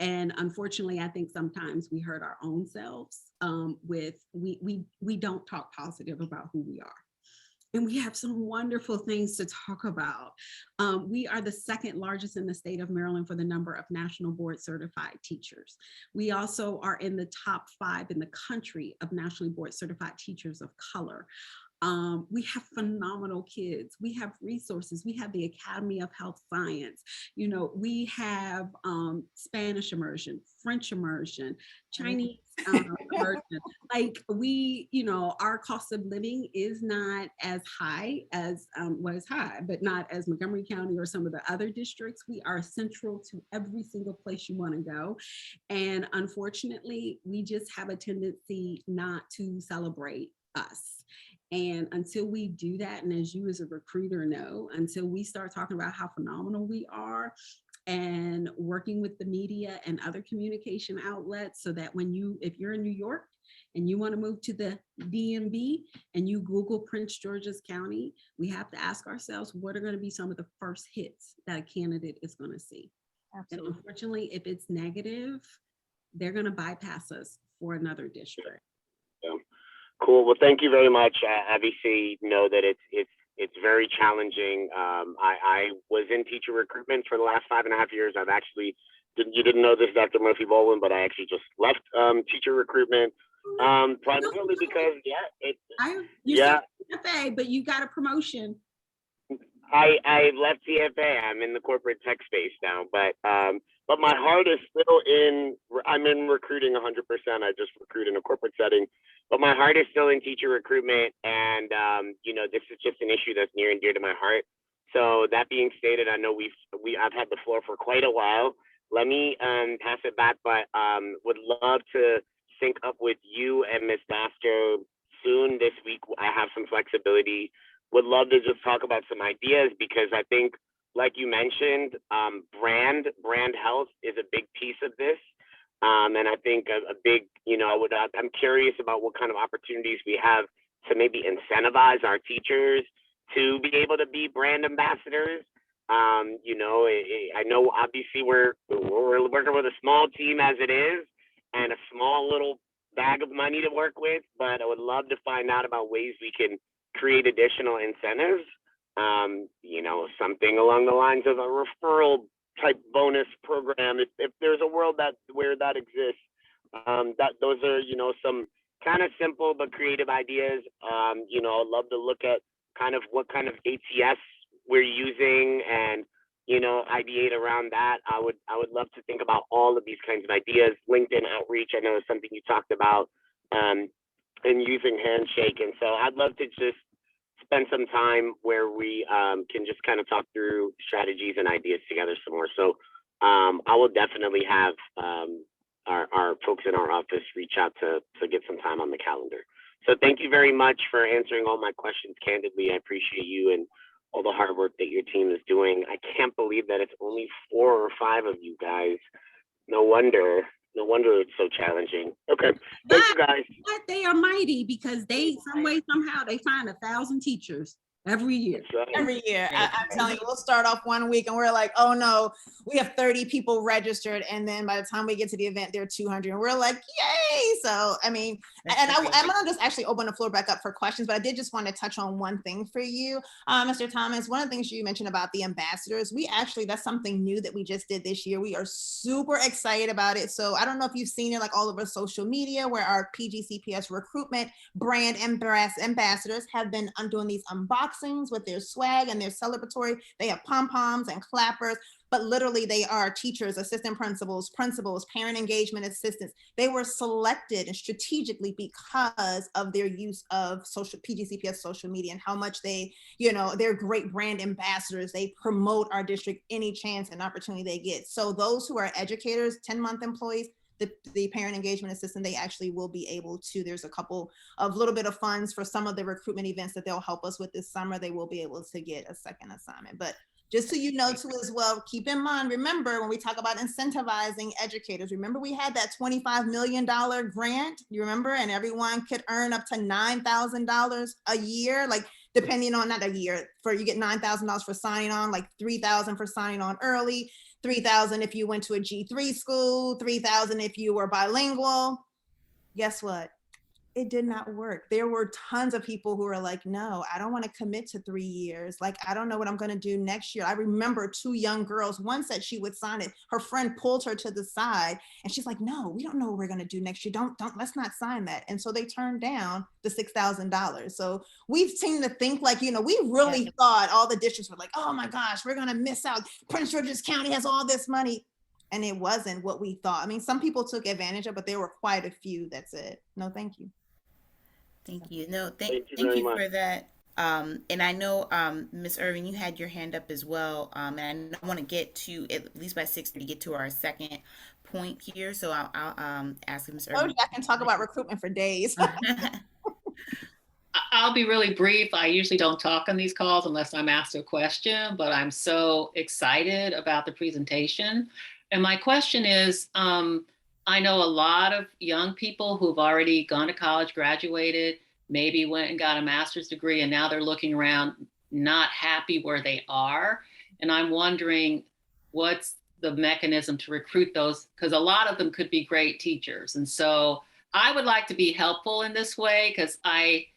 And unfortunately, I think sometimes we hurt our own selves we don't talk positive about who we are. And we have some wonderful things to talk about. We are the second largest in the state of Maryland for the number of national board certified teachers. We also are in the top 5 in the country of nationally board certified teachers of color. We have phenomenal kids. We have resources. We have the Academy of Health Science. You know, we have Spanish immersion, French immersion, Chinese immersion. Like our cost of living is not as high as but not as Montgomery County or some of the other districts. We are central to every single place you want to go. And unfortunately, we just have a tendency not to celebrate us. And until we do that, and as you as a recruiter know, until we start talking about how phenomenal we are and working with the media and other communication outlets, so that if you're in New York and you want to move to the DMV and you Google Prince George's County, we have to ask ourselves, what are going to be some of the first hits that a candidate is going to see? Absolutely. And unfortunately, if it's negative, they're going to bypass us for another district. Yeah. Cool. Well, thank you very much. Obviously, know that it's very challenging. I was in teacher recruitment for the last 5.5 years. You didn't know this, Dr. Murphy Baldwin, but I actually just left teacher recruitment primarily because CFA, but you got a promotion. I left CFA. I'm in the corporate tech space now, but my heart is still I'm in recruiting 100%. I just recruit in a corporate setting, but my heart is still in teacher recruitment. And, this is just an issue that's near and dear to my heart. So that being stated, I know I've had the floor for quite a while. Let me pass it back, but would love to sync up with you and Ms. Baster soon this week. I have some flexibility. Would love to just talk about some ideas, because I think, like you mentioned, brand health is a big piece of this. And I think a big, I'm curious about what kind of opportunities we have to maybe incentivize our teachers to be able to be brand ambassadors. I know obviously we're working with a small team as it is and a small little bag of money to work with, but I would love to find out about ways we can create additional incentives, something along the lines of a referral type bonus program. If there's a world where that exists, those are, some kind of simple but creative ideas. I'd love to look at kind of what kind of ATS we're using and, ideate around that. I would love to think about all of these kinds of ideas. LinkedIn outreach, I know, is something you talked about, and using Handshake. And so I'd love to just spend some time where we can just kind of talk through strategies and ideas together some more. So I will definitely have our folks in our office reach out to get some time on the calendar. So thank you very much for answering all my questions candidly. I appreciate you and all the hard work that your team is doing. I can't believe that it's only 4 or 5 of you guys. No wonder it's so challenging. Okay, thank you guys. But they are mighty, because some way, somehow, they find 1,000 teachers every year. Right. Every year. I'm telling you, we'll start off one week and we're like, oh no, we have 30 people registered. And then by the time we get to the event, there are 200 and we're like, yay. So, I'm gonna just actually open the floor back up for questions, but I did just want to touch on one thing for you, Mr. Thomas. One of the things you mentioned about the ambassadors, that's something new that we just did this year. We are super excited about it. So I don't know if you've seen it like all over social media, where our PGCPS recruitment brand ambassadors have been doing these unboxings with their swag and their celebratory. They have pom-poms and clappers. but literally they are teachers, assistant principals, parent engagement assistants. They were selected and strategically because of their use of PGCPS social media and how much they, they're great brand ambassadors. They promote our district any chance and opportunity they get. So those who are educators, 10-month employees, the parent engagement assistant, they actually will be able to, there's a couple of little bit of funds for some of the recruitment events that they'll help us with this summer. They will be able to get a second assignment. But just so you know too as well, keep in mind, remember when we talk about incentivizing educators, remember we had that $25 million grant, you remember? And everyone could earn up to $9,000 a year, like depending on, not a year, you get $9,000 for signing on, like $3,000 for signing on early, $3,000 if you went to a G3 school, $3,000 if you were bilingual. Guess what? It did not work. There were tons of people who were like, no, I don't want to commit to 3 years. Like, I don't know what I'm going to do next year. I remember 2 young girls, one said she would sign it. Her friend pulled her to the side and she's like, no, we don't know what we're going to do next year. Let's not sign that. And so they turned down the $6,000. So we've seen to think like, we really thought all the districts were like, oh my gosh, we're going to miss out. Prince George's County has all this money. And it wasn't what we thought. I mean, some people took advantage of, but there were quite a few. That's it. No, thank you. Thank you. No, Thank you thank very you much. for that. And I know, Ms. Irving, you had your hand up as well. And I want to get to, at least by 6:30, get to our second point here. So I'll ask Ms. Oh, Irving. I can talk about recruitment for days. I'll be really brief. I usually don't talk on these calls unless I'm asked a question, but I'm so excited about the presentation. And my question is, I know a lot of young people who've already gone to college, graduated, maybe went and got a master's degree, and now they're looking around not happy where they are. And I'm wondering what's the mechanism to recruit those, because a lot of them could be great teachers. And so I would like to be helpful in this way, because I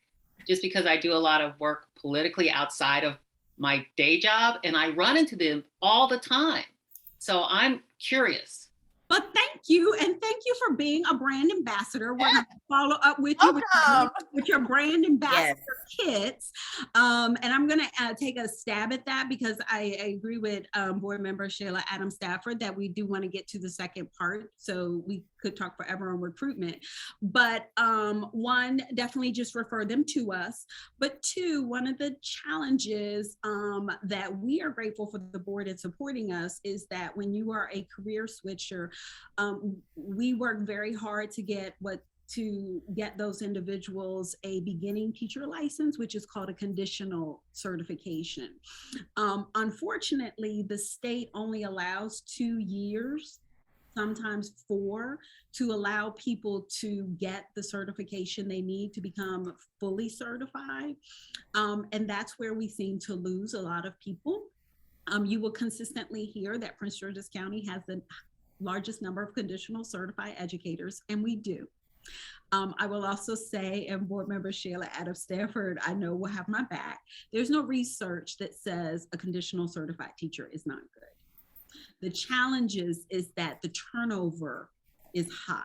do a lot of work politically outside of my day job, and I run into them all the time. So I'm curious. But thank you, and thank you for being a brand ambassador. We're going to follow up with you with your brand ambassador kits. And I'm going to take a stab at that because I agree with board member Sheila Adams Stafford that we do want to get to the second part. So we could talk forever on recruitment. But one, definitely just refer them to us. But two, one of the challenges that we are grateful for the board in supporting us is that when you are a career switcher, we work very hard to get those individuals a beginning teacher license, which is called a conditional certification. Unfortunately, the state only allows 2 years, sometimes 4, to allow people to get the certification they need to become fully certified. And that's where we seem to lose a lot of people. You will consistently hear that Prince George's County has the largest number of conditional certified educators, and we do. I will also say, and board member Sheila Adams Stafford, I know will have my back, there's no research that says a conditional certified teacher is not good. The challenge is that the turnover is high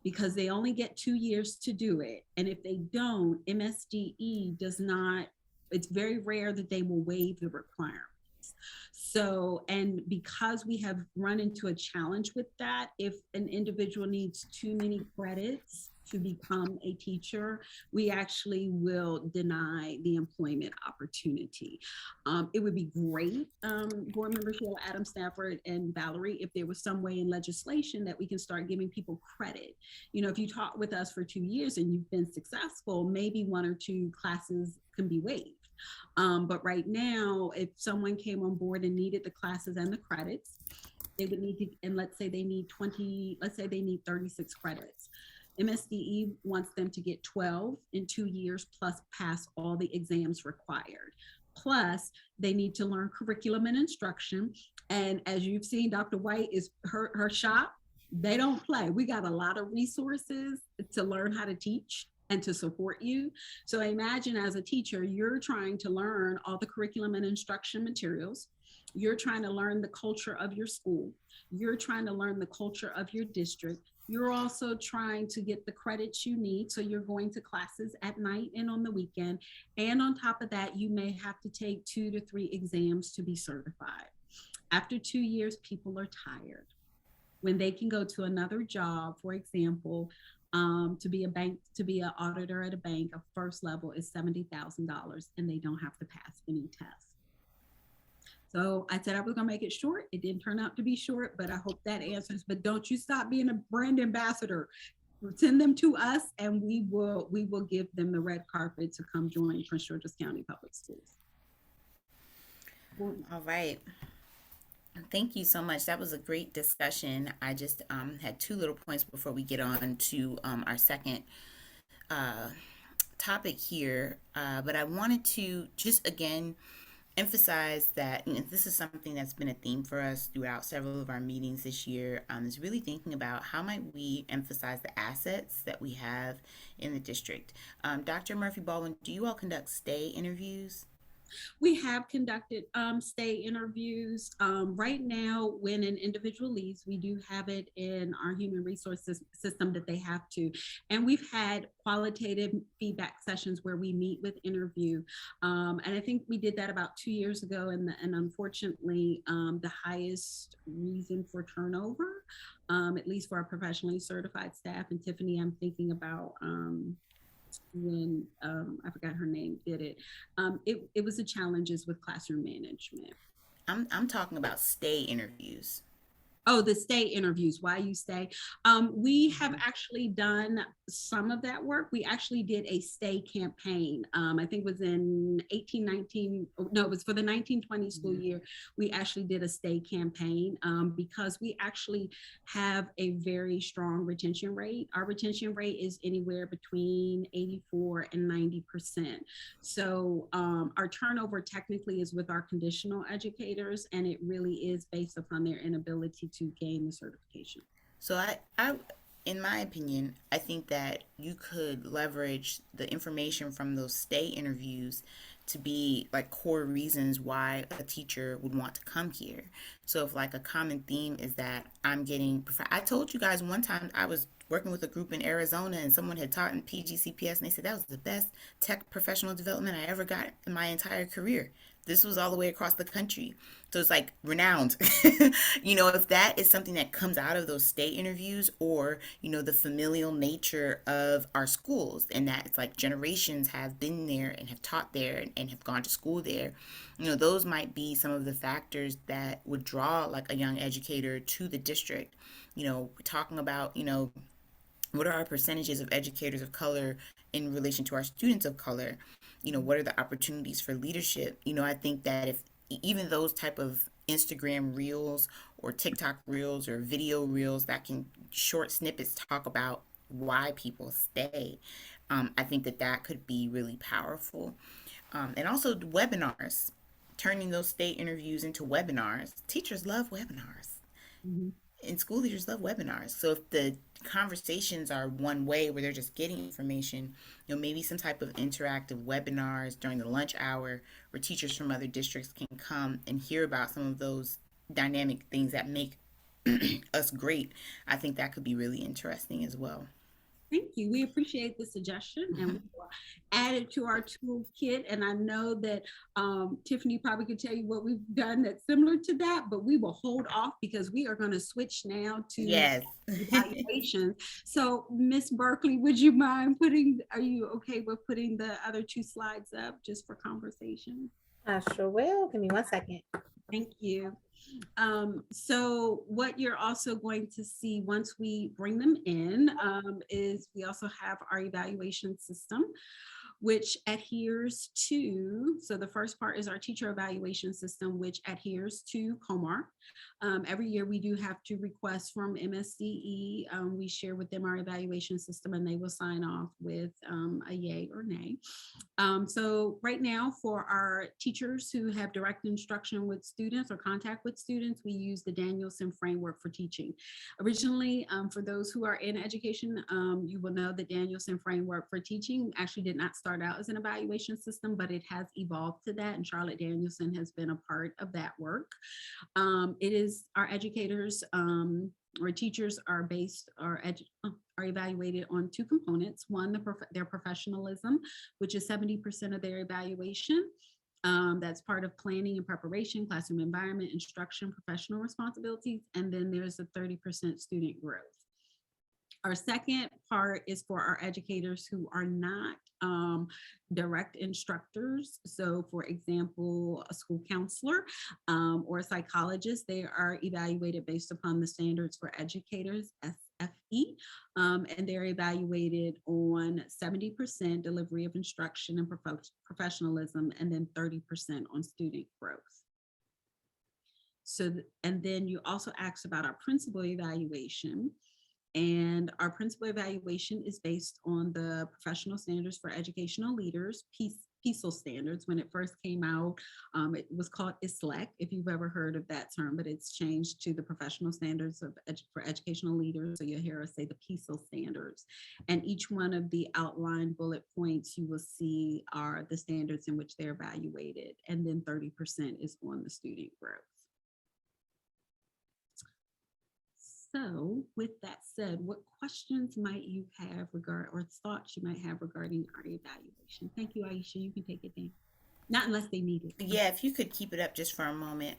because they only get 2 years to do it. And if they don't, MSDE does not, it's very rare that they will waive the requirement. So, and because we have run into a challenge with that, if an individual needs too many credits to become a teacher, we actually will deny the employment opportunity. It would be great, board member Sheila Adams Stafford and Valerie, if there was some way in legislation that we can start giving people credit. You know, if you taught with us for 2 years and you've been successful, maybe 1 or 2 classes can be waived. But right now, if someone came on board and needed the classes and the credits, they would need to, and let's say they need 36 credits. MSDE wants them to get 12 in 2 years plus pass all the exams required. Plus, they need to learn curriculum and instruction. And as you've seen, Dr. White is her shop, they don't play. We got a lot of resources to learn how to teach and to support you. So imagine as a teacher, you're trying to learn all the curriculum and instruction materials. You're trying to learn the culture of your school. You're trying to learn the culture of your district. You're also trying to get the credits you need. So you're going to classes at night and on the weekend. And on top of that, you may have to take 2 to 3 exams to be certified. After 2 years, people are tired. When they can go to another job, for example, to be an auditor at a bank, a first level is $70,000, and they don't have to pass any tests. So I said I was gonna make it short. It didn't turn out to be short, but I hope that answers. But don't you stop being a brand ambassador. Send them to us, and we will give them the red carpet to come join Prince George's County Public Schools. All right. Thank you so much. That was a great discussion. I just had two little points before we get on to our second uh, topic here. But I wanted to just again emphasize that, and this is something that's been a theme for us throughout several of our meetings this year, is really thinking about how might we emphasize the assets that we have in the district. Dr. Murphy Baldwin, do you all conduct stay interviews? We have conducted stay interviews. Right now, when an individual leaves, we do have it in our human resources system that they have to. And we've had qualitative feedback sessions where we meet with interview. And I think we did that about 2 years ago. And unfortunately, the highest reason for turnover, at least for our professionally certified staff, and Tiffany, I'm thinking about when I forgot her name did it. It was the challenges with classroom management. I'm talking about stay interviews. Oh, the stay interviews, why you stay. We have actually done some of that work. We actually did a stay campaign. I think it was in 1819, no, it was for the 1920 school year. We actually did a stay campaign because we actually have a very strong retention rate. Our retention rate is anywhere between 84 and 90%. So our turnover technically is with our conditional educators, and it really is based upon their inability to gain the certification. So I, in my opinion, I think that you could leverage the information from those stay interviews to be like core reasons why a teacher would want to come here. So if like a common theme is that I told you guys one time I was working with a group in Arizona and someone had taught in PGCPS and they said that was the best tech professional development I ever got in my entire career. This was all the way across the country. So it's like renowned. If that is something that comes out of those state interviews or, the familial nature of our schools and that it's like generations have been there and have taught there and have gone to school there, those might be some of the factors that would draw like a young educator to the district. We're talking about, what are our percentages of educators of color in relation to our students of color? What are the opportunities for leadership? I think that if even those type of Instagram reels or TikTok reels or video reels that can short snippets talk about why people stay, I think that could be really powerful. And also webinars, turning those state interviews into webinars. Teachers love webinars. Mm-hmm. And school leaders love webinars. So if the conversations are one way where they're just getting information, maybe some type of interactive webinars during the lunch hour where teachers from other districts can come and hear about some of those dynamic things that make us great. I think that could be really interesting as well. Thank you. We appreciate the suggestion and we will add it to our toolkit. And I know that Tiffany probably could tell you what we've done that's similar to that, but we will hold off because we are going to switch now to Yes. evaluation. So Miss Berkeley, would you mind are you okay with putting the other two slides up just for conversation? I sure will. Give me 1 second. Thank you. So what you're also going to see once we bring them in is we also have our evaluation system, which adheres to, so the first part is our teacher evaluation system, which adheres to COMAR. Every year we do have to request from MSDE. We share with them our evaluation system and they will sign off with a yay or nay. So right now for our teachers who have direct instruction with students or contact with students, we use the Danielson framework for teaching. Originally, for those who are in education, you will know the Danielson framework for teaching actually did not start out as an evaluation system, but it has evolved to that, and Charlotte Danielson has been a part of that work. It is our educators or teachers are evaluated on two components. One, their professionalism, which is 70% of their evaluation. That's part of planning and preparation, classroom environment, instruction, professional responsibilities, and then there's a 30% student growth. Our second part is for our educators who are not direct instructors. So for example, a school counselor or a psychologist, they are evaluated based upon the standards for educators, SFE, and they're evaluated on 70% delivery of instruction and professionalism, and then 30% on student growth. So, and then you also asked about our principal evaluation. And our principal evaluation is based on the professional standards for educational leaders, PESEL standards. When it first came out, it was called ISLEC, if you've ever heard of that term, but it's changed to the professional standards for educational leaders. So you'll hear us say the PESEL standards. And each one of the outlined bullet points you will see are the standards in which they're evaluated. And then 30% is on the student growth. So with that said, what questions might you have or thoughts you might have regarding our evaluation? Thank you, Aisha. You can take it down. Not unless they need it. Yeah, if you could keep it up just for a moment.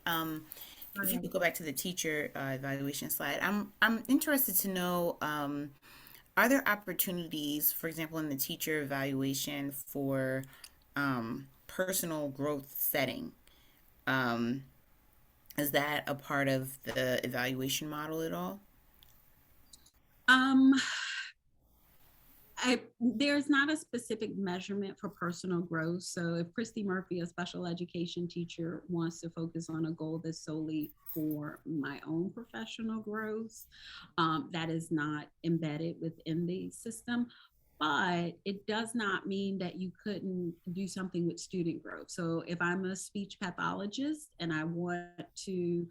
If you could go back to the teacher evaluation slide, I'm interested to know, are there opportunities, for example, in the teacher evaluation for personal growth setting? Is that a part of the evaluation model at all? There's not a specific measurement for personal growth. So if Christy Murphy, a special education teacher, wants to focus on a goal that's solely for my own professional growth, that is not embedded within the system. But it does not mean that you couldn't do something with student growth. So if I'm a speech pathologist and I want to,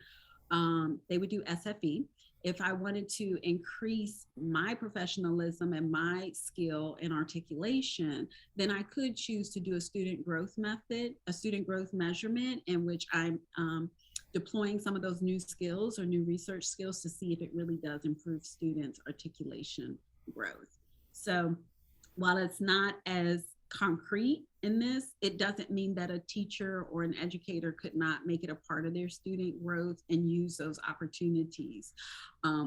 they would do SFE. If I wanted to increase my professionalism and my skill in articulation, then I could choose to do a student growth method, a student growth measurement in which I'm deploying some of those new skills or new research skills to see if it really does improve students' articulation growth. So while it's not as concrete in this, it doesn't mean that a teacher or an educator could not make it a part of their student growth and use those opportunities.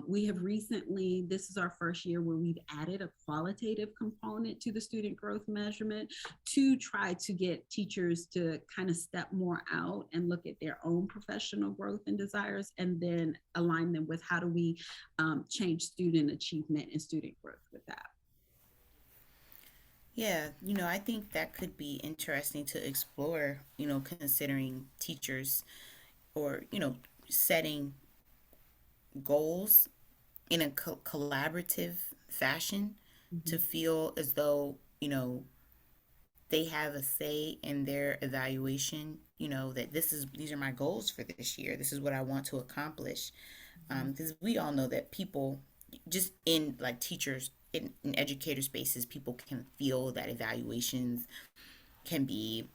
We have recently, this is our first year where we've added a qualitative component to the student growth measurement to try to get teachers to kind of step more out and look at their own professional growth and desires, and then align them with how do we change student achievement and student growth with that. Yeah, I think that could be interesting to explore, considering teachers or, setting goals in a collaborative fashion to feel as though, they have a say in their evaluation, that these are my goals for this year. This is what I want to accomplish. Because we all know that people just in like teachers, in educator spaces, people can feel that evaluations can be,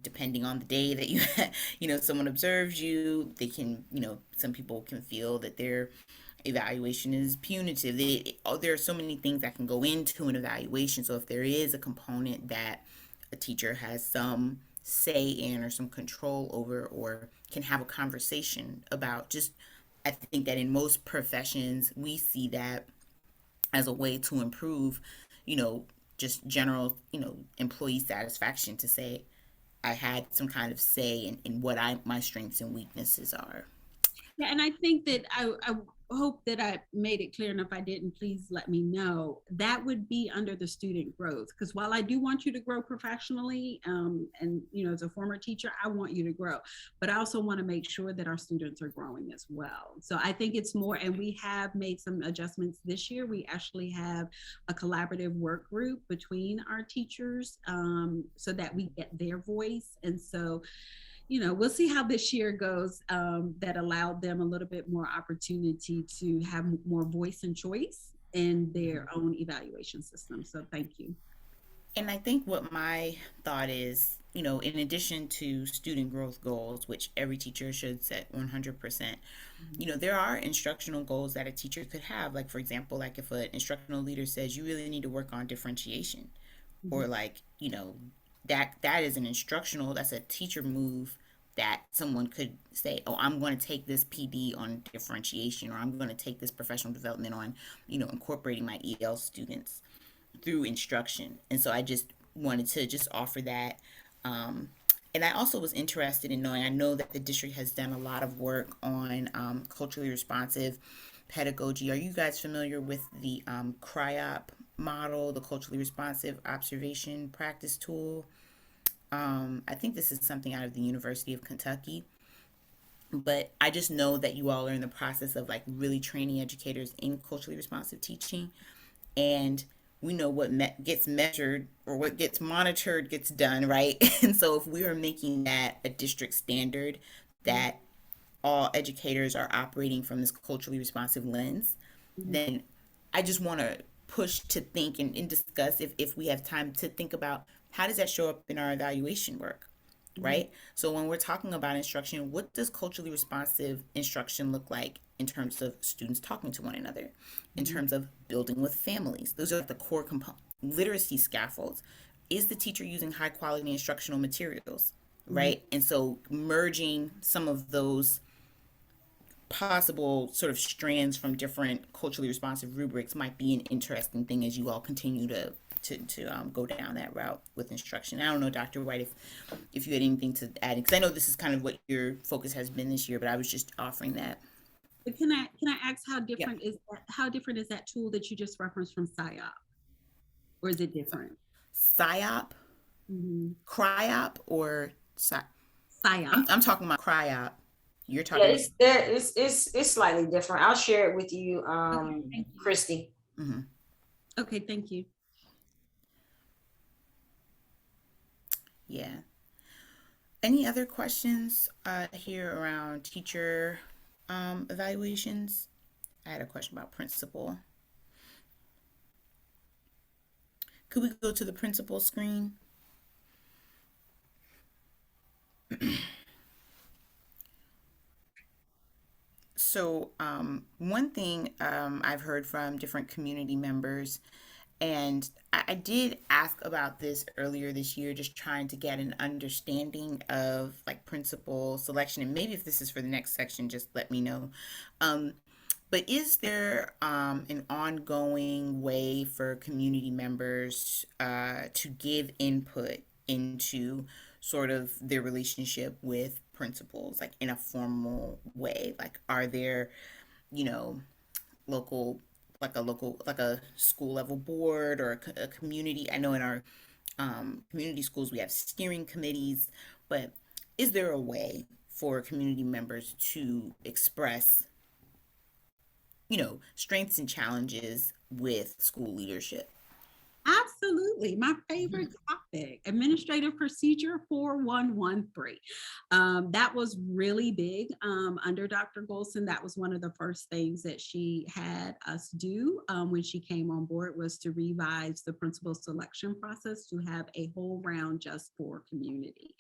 depending on the day that someone observes you, they can, some people can feel that their evaluation is punitive. There are so many things that can go into an evaluation. So if there is a component that a teacher has some say in or some control over, or can have a conversation about, I think that in most professions, we see that as a way to improve, just general, employee satisfaction, to say I had some kind of say in what my strengths and weaknesses are. Yeah, and I think that I hope that I made it clear, and if I didn't, please let me know. That would be under the student growth, because while I do want you to grow professionally, and as a former teacher, I want you to grow, but I also want to make sure that our students are growing as well. So I think it's more, and we have made some adjustments this year. We actually have a collaborative work group between our teachers, so that we get their voice. And so we'll see how this year goes, that allowed them a little bit more opportunity to have more voice and choice in their own evaluation system. So thank you. And I think what my thought is, in addition to student growth goals, which every teacher should set 100%, there are instructional goals that a teacher could have. Like, for example, like if an instructional leader says you really need to work on differentiation, or like, that is an instructional, that's a teacher move that someone could say, oh, I'm going to take this PD on differentiation, or I'm going to take this professional development on, incorporating my EL students through instruction. And so I just wanted to just offer that. And I also was interested in knowing, I know that the district has done a lot of work on culturally responsive pedagogy. Are you guys familiar with the CRIOP model, the culturally responsive observation practice tool? I think this is something out of the University of Kentucky, but I just know that you all are in the process of like really training educators in culturally responsive teaching. And we know what gets measured or what gets monitored gets done, right? And so if we are making that a district standard, that all educators are operating from this culturally responsive lens, then I just want to push to think and discuss, if we have time to think about, how does that show up in our evaluation work, right? So when we're talking about instruction, what does culturally responsive instruction look like in terms of students talking to one another, in terms of building with families? Those are like the core literacy scaffolds. Is the teacher using high quality instructional materials, right? And so merging some of those possible sort of strands from different culturally responsive rubrics might be an interesting thing as you all continue to go down that route with instruction. I don't know, Dr. White, if you had anything to add, because I know this is kind of what your focus has been this year, but I was just offering that. But can I ask how different is that tool that you just referenced from PSYOP? Or is it different? PSYOP, CRIOP, or PSYOP. I'm talking about CRIOP. You're Yeah, talking it's slightly different. I'll share it with you, Okay, thank you. Christy. Okay, thank you. Yeah. Any other questions here around teacher evaluations? I had a question about principal. Could we go to the principal screen? So one thing I've heard from different community members, and I did ask about this earlier this year, just trying to get an understanding of like principal selection, and maybe if this is for the next section, just let me know. But is there an ongoing way for community members to give input into sort of their relationship with principals, like in a formal way? Like, are there, you know, local, like a school level board or a community? I know in our community schools we have steering committees, but is there a way for community members to express, strengths and challenges with school leadership? Absolutely. My favorite topic, Administrative Procedure 4113. That was really big under Dr. Golson. That was one of the first things that she had us do when she came on board, was to revise the principal selection process to have a whole round just for community.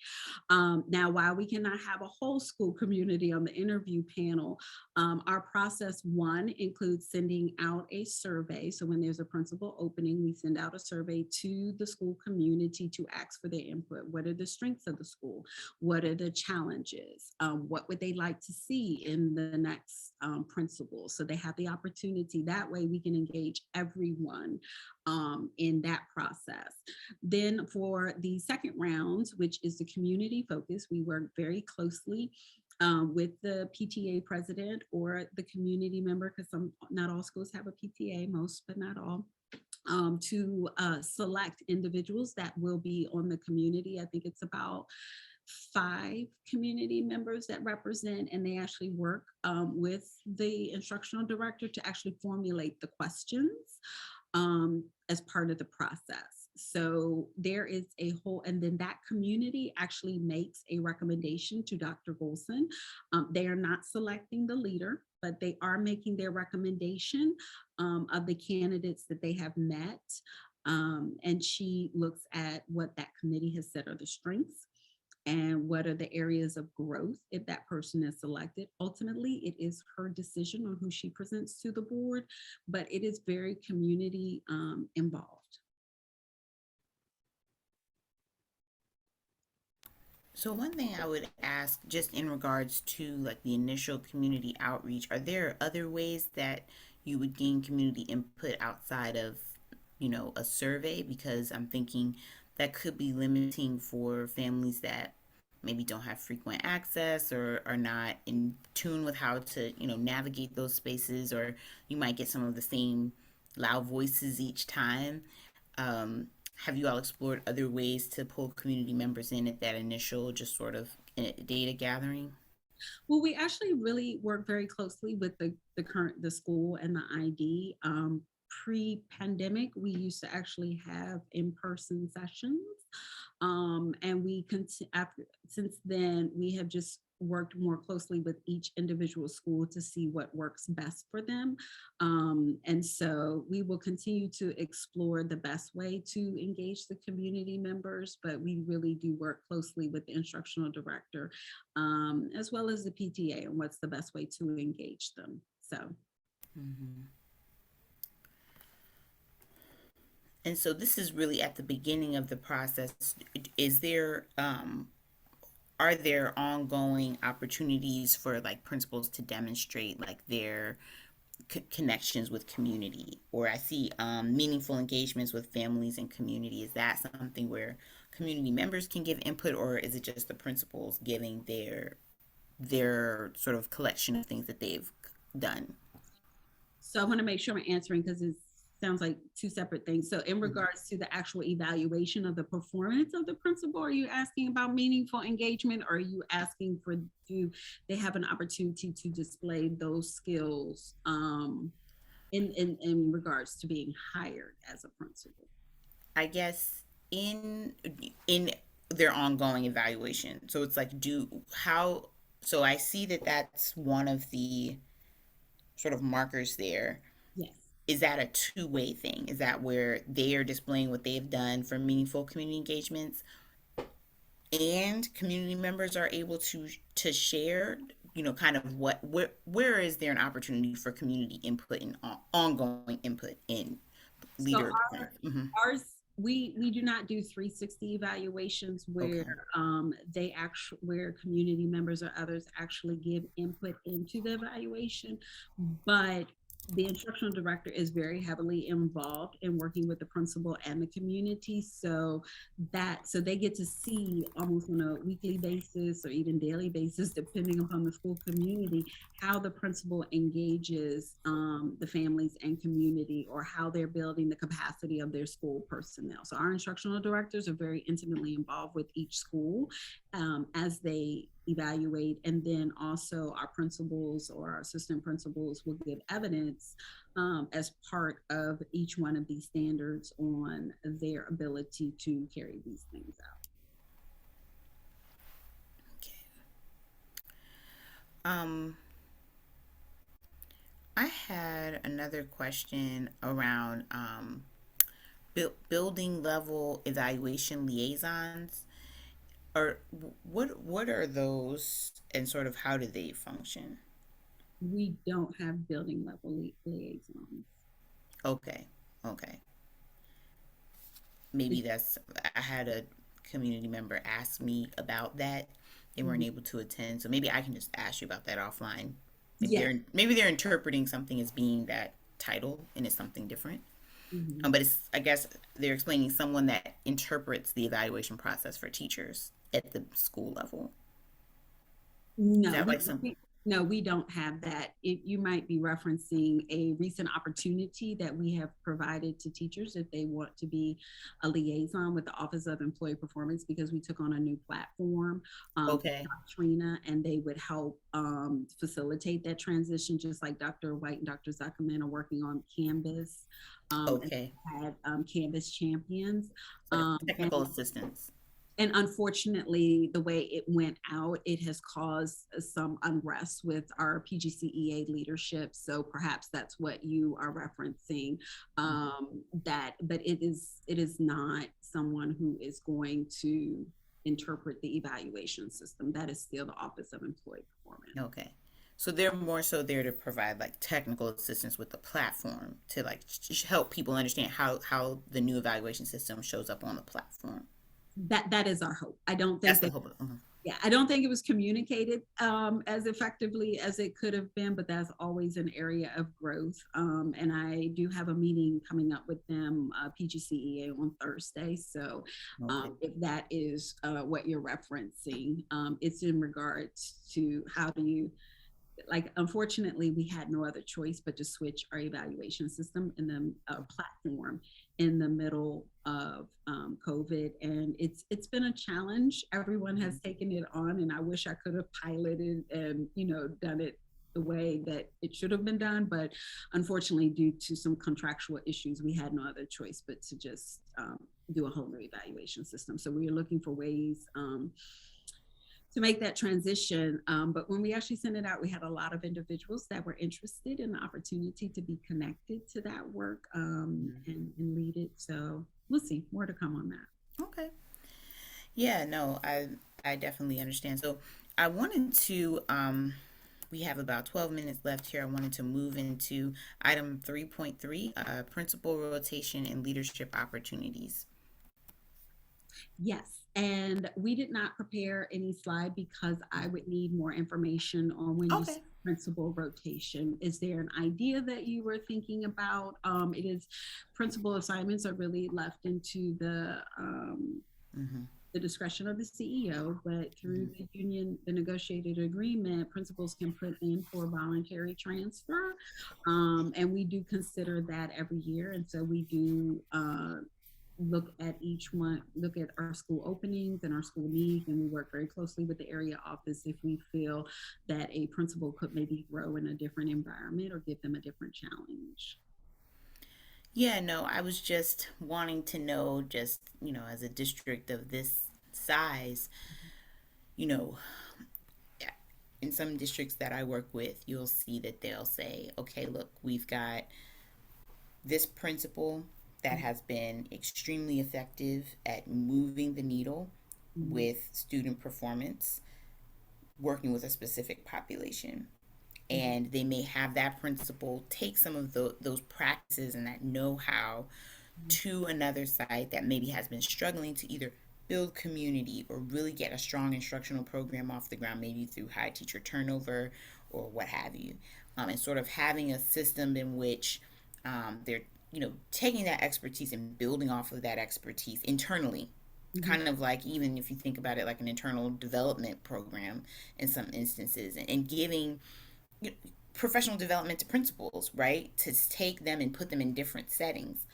Now, while we cannot have a whole school community on the interview panel, our process one includes sending out a survey. So when there's a principal opening, we send out a survey to the school community to ask for their input. What are the strengths of the school? What are the challenges? What would they like to see in the next principal? So they have the opportunity. That way we can engage everyone in that process. Then for the second round, which is the community focus, we work very closely with the PTA president or the community member, because not all schools have a PTA, most but not all, to select individuals that will be on the community. I think it's about 5 community members that represent, and they actually work with the instructional director to actually formulate the questions as part of the process. So there is a whole, and then that community actually makes a recommendation to Dr. Golson. They are not selecting the leader, but they are making their recommendation of the candidates that they have met. And she looks at what that committee has said are the strengths and what are the areas of growth if that person is selected. Ultimately, it is her decision on who she presents to the board, but it is very community involved. So one thing I would ask, just in regards to like the initial community outreach, are there other ways that you would gain community input outside of, a survey? Because I'm thinking that could be limiting for families that maybe don't have frequent access or are not in tune with how to, navigate those spaces, or you might get some of the same loud voices each time. Have you all explored other ways to pull community members in at that initial, just sort of data gathering? Well, we actually really work very closely with the school and the ID. Pre-pandemic, we used to actually have in-person sessions, and after since then we have just worked more closely with each individual school to see what works best for them. And so we will continue to explore the best way to engage the community members, but we really do work closely with the instructional director, as well as the PTA, and what's the best way to engage them. So. Mm-hmm. And so this is really at the beginning of the process. Is there, are there ongoing opportunities for like principals to demonstrate like their connections with community? Or I see meaningful engagements with families and community. Is that something where community members can give input, or is it just the principals giving their sort of collection of things that they've done? So I want to make sure I'm answering, because it sounds like two separate things. So in regards to the actual evaluation of the performance of the principal, are you asking about meaningful engagement, or are you asking for, do they have an opportunity to display those skills in regards to being hired as a principal? I guess in their ongoing evaluation. So it's like, so I see that that's one of the sort of markers there. Yes. Is that a two-way thing? Is that where they are displaying what they've done for meaningful community engagements, and community members are able to share, kind of where is there an opportunity for community input and ongoing input in leader? Ours, we do not do 360 evaluations where where community members or others actually give input into the evaluation, but the instructional director is very heavily involved in working with the principal and the community, so they get to see almost on a weekly basis or even daily basis, depending upon the school community, how the principal engages the families and community, or how they're building the capacity of their school personnel. So our instructional directors are very intimately involved with each school as they evaluate, and then also our principals or our assistant principals will give evidence as part of each one of these standards on their ability to carry these things out. Okay. I had another question around building level evaluation liaisons. Or what are those, and sort of how do they function? We don't have building level liaisons. Okay. Maybe I had a community member ask me about that. They weren't able to attend, so maybe I can just ask you about that offline. Maybe they're interpreting something as being that title and it's something different. But I guess they're explaining someone that interprets the evaluation process for teachers at the school level. No, we don't have that. You might be referencing a recent opportunity that we have provided to teachers if they want to be a liaison with the Office of Employee Performance, because we took on a new platform, Trina, and they would help facilitate that transition, just like Dr. White and Dr. Zuckerman are working on Canvas. Had Canvas champions. Technical assistance. And unfortunately, the way it went out, it has caused some unrest with our PGCEA leadership. So perhaps that's what you are referencing. But it is not someone who is going to interpret the evaluation system. That is still the Office of Employee Performance. Okay. So they're more so there to provide like technical assistance with the platform to like help people understand how the new evaluation system shows up on the platform. that is our hope. I don't think That's the that, hope. yeah, I don't think it was communicated as effectively as it could have been, but that's always an area of growth. And I do have a meeting coming up with them, PGCEA, on Thursday. So Okay. if that is what you're referencing, it's in regards to how do you, like, unfortunately, we had no other choice but to switch our evaluation system and the platform in the middle of COVID, and it's been a challenge. Everyone has taken it on, and I wish I could have piloted and done it the way that it should have been done, but unfortunately, due to some contractual issues, we had no other choice but to just do a whole new evaluation system. So we are looking for ways to make that transition. But when we actually sent it out, we had a lot of individuals that were interested in the opportunity to be connected to that work and lead it. So we'll see, more to come on that. Okay. Yeah, no, I definitely understand. So I wanted to we have about 12 minutes left here. I wanted to move into item 3.3, principal rotation and leadership opportunities. Yes, and we did not prepare any slide because I would need more information on when you Okay. see principal rotation. Is there an idea that you were thinking about? It is, principal assignments are really left into the discretion of the CEO, but through the union, the negotiated agreement, principals can put in for voluntary transfer. And we do consider that every year. And so we do look at each one, look at our school openings and our school needs, and we work very closely with the area office if we feel that a principal could maybe grow in a different environment or give them a different challenge. Yeah, no, I was just wanting to know, just, as a district of this size, you know, in some districts that I work with, you'll see that they'll say, okay, look, we've got this principal that has been extremely effective at moving the needle with student performance, working with a specific population. And they may have that principal take some of those practices and that know-how to another site that maybe has been struggling to either build community or really get a strong instructional program off the ground, maybe through high teacher turnover or what have you. And sort of having a system in which they're taking that expertise and building off of that expertise internally, kind of like, even if you think about it, like an internal development program in some instances, and giving professional development to principals, right, to take them and put them in different settings.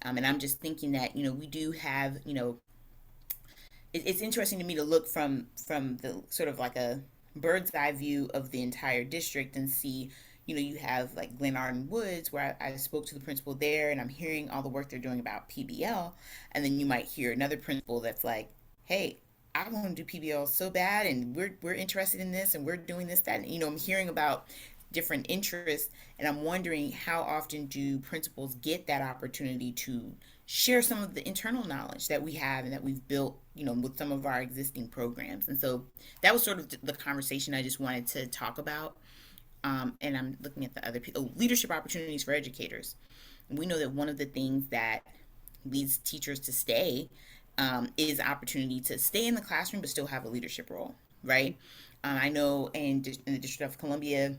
And I'm just thinking that we do have it's interesting to me to look from the sort of like a bird's eye view of the entire district and see, you have like Glen Arden Woods, where I spoke to the principal there, and I'm hearing all the work they're doing about PBL, and then you might hear another principal that's like, hey, I want to do PBL so bad, and we're interested in this, and we're doing this, that, and, I'm hearing about different interests, and I'm wondering how often do principals get that opportunity to share some of the internal knowledge that we have and that we've built, with some of our existing programs. And so that was sort of the conversation I just wanted to talk about. And I'm looking at the other people, leadership opportunities for educators. And we know that one of the things that leads teachers to stay is opportunity to stay in the classroom but still have a leadership role, right? I know in the District of Columbia,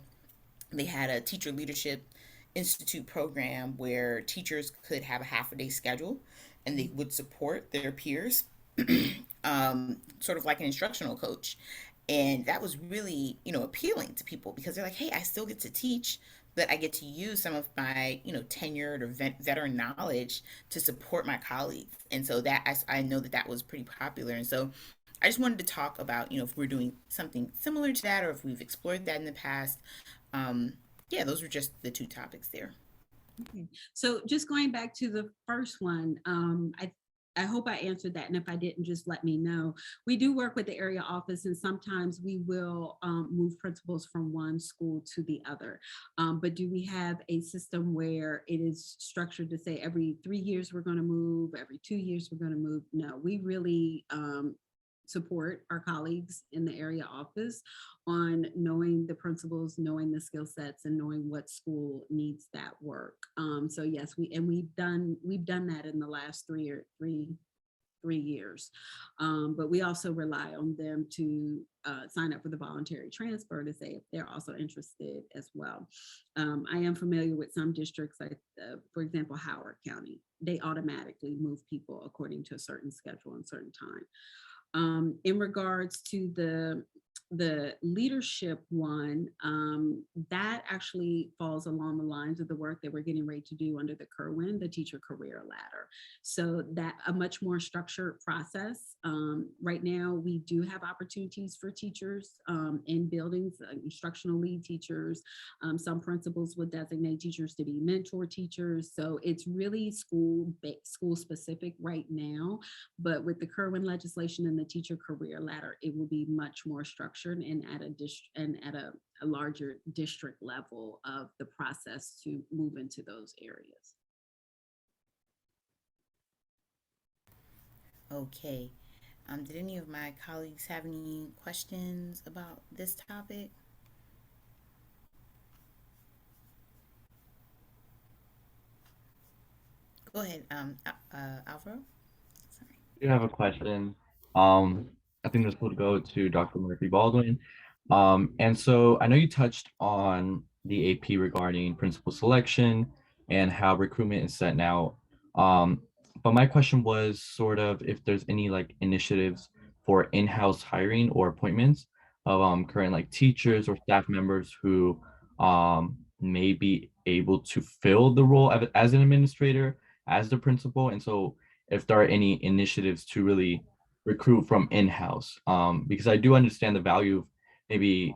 they had a teacher leadership institute program where teachers could have a half a day schedule and they would support their peers, sort of like an instructional coach. And that was really, appealing to people because they're like, hey, I still get to teach, but I get to use some of my, tenured or veteran knowledge to support my colleagues. And so that I know that was pretty popular. And so I just wanted to talk about, if we're doing something similar to that or if we've explored that in the past. Yeah, those were just the two topics there. Okay. So just going back to the first one, I hope I answered that. And if I didn't, just let me know. We do work with the area office, and sometimes we will move principals from one school to the other. But do we have a system where it is structured to say every 3 years we're going to move, every 2 years we're going to move? No, we really support our colleagues in the area office on knowing the principals, knowing the skill sets, and knowing what school needs that work. So yes, we've done that in the last three 3 years. But we also rely on them to sign up for the voluntary transfer to say if they're also interested as well. I am familiar with some districts, like, for example, Howard County. They automatically move people according to a certain schedule and certain time. In regards to the leadership one, that actually falls along the lines of the work that we're getting ready to do under the Kerwin, the teacher career ladder. So that a much more structured process. Right now, we do have opportunities for teachers in buildings, instructional lead teachers. Some principals would designate teachers to be mentor teachers. So it's really school specific right now. But with the Kerwin legislation and the teacher career ladder, it will be much more structured and at a larger district level of the process to move into those areas. Okay. Did any of my colleagues have any questions about this topic? Go ahead, Alvaro. Sorry. I do have a question. I think this would go to Dr. Murphy Baldwin. And so I know you touched on the AP regarding principal selection and how recruitment is set now. But my question was sort of if there's any like initiatives for in-house hiring or appointments of current like teachers or staff members who may be able to fill the role as an administrator, as the principal. And so if there are any initiatives to really recruit from in-house, because I do understand the value of maybe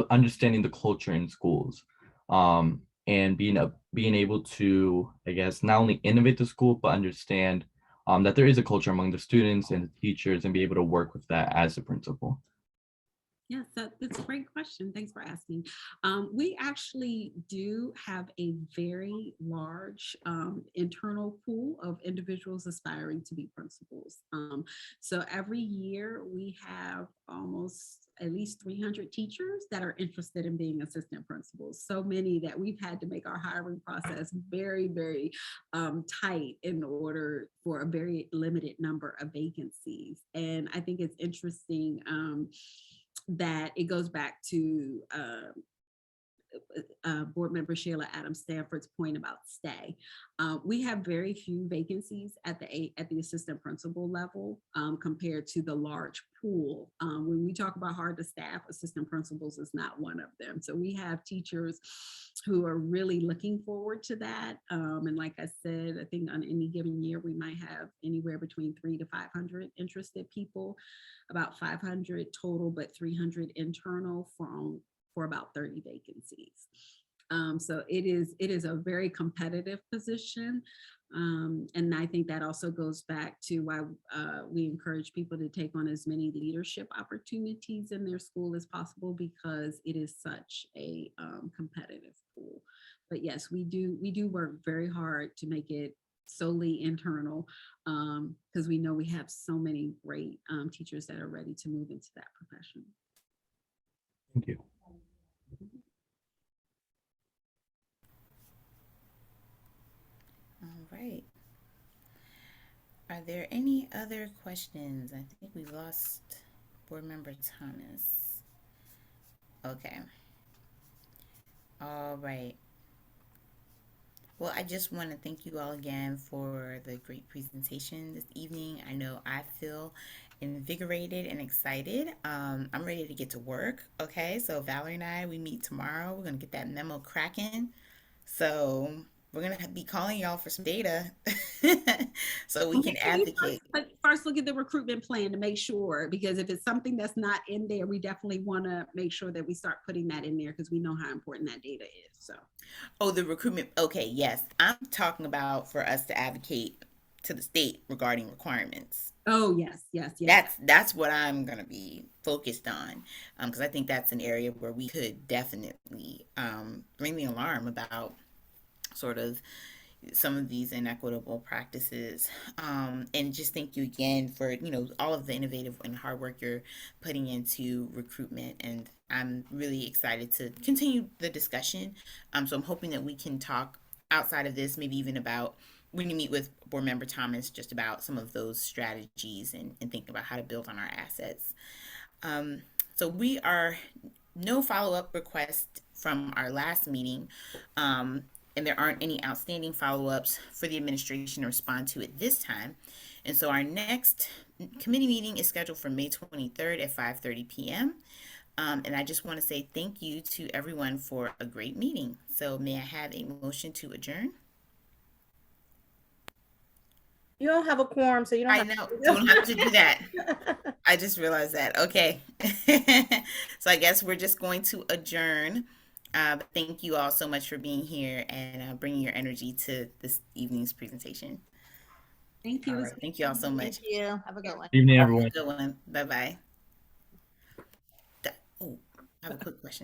understanding the culture in schools, and being able to, I guess, not only innovate the school but understand that there is a culture among the students and the teachers and be able to work with that as a principal. Yes, that's a great question. Thanks for asking. We actually do have a very large internal pool of individuals aspiring to be principals. So every year we have almost at least 300 teachers that are interested in being assistant principals. So many that we've had to make our hiring process very, very tight in order for a very limited number of vacancies. And I think it's interesting that it goes back to board member Sheila Adams Stanford's point about stay. We have very few vacancies at the assistant principal level compared to the large pool. When we talk about hard to staff, assistant principals is not one of them. So we have teachers who are really looking forward to that. And like I said, I think on any given year, we might have anywhere between 300 to 500 interested people, about 500 total, but 300 internal for about 30 vacancies. So it is a very competitive position. And I think that also goes back to why we encourage people to take on as many leadership opportunities in their school as possible, because it is such a competitive pool. But yes, we do work very hard to make it solely internal, because we know we have so many great teachers that are ready to move into that profession. Thank you. All right. Are there any other questions? I think we lost board member Thomas. Okay. All right. Well, I just want to thank you all again for the great presentation this evening. I know I feel invigorated and excited. I'm ready to get to work. Okay, so Valerie and I, we meet tomorrow. We're going to get that memo cracking. So we're going to be calling y'all for some data so we can advocate. First look at the recruitment plan to make sure, because if it's something that's not in there, we definitely want to make sure that we start putting that in there, because we know how important that data is. So, oh, the recruitment. Okay, yes. I'm talking about for us to advocate to the state regarding requirements. Oh, yes. That's what I'm going to be focused on, because I think that's an area where we could definitely ring the alarm about sort of some of these inequitable practices. And just thank you again for, all of the innovative and hard work you're putting into recruitment. And I'm really excited to continue the discussion. So I'm hoping that we can talk outside of this, maybe even about when you meet with board member Thomas, just about some of those strategies and think about how to build on our assets. So we are no follow-up request from our last meeting. And there aren't any outstanding follow-ups for the administration to respond to at this time. And so our next committee meeting is scheduled for May 23rd at 5:30 p.m. And I just want to say thank you to everyone for a great meeting. So may I have a motion to adjourn? You don't have a quorum, so you don't I have know, to. don't have to do that. I just realized that. Okay. So I guess we're just going to adjourn. But thank you all so much for being here and bringing your energy to this evening's presentation. Thank you. All right. Thank you all so much. Thank you. Have a good one. Evening, Have a everyone. good one. Bye bye. Oh, I have a quick question.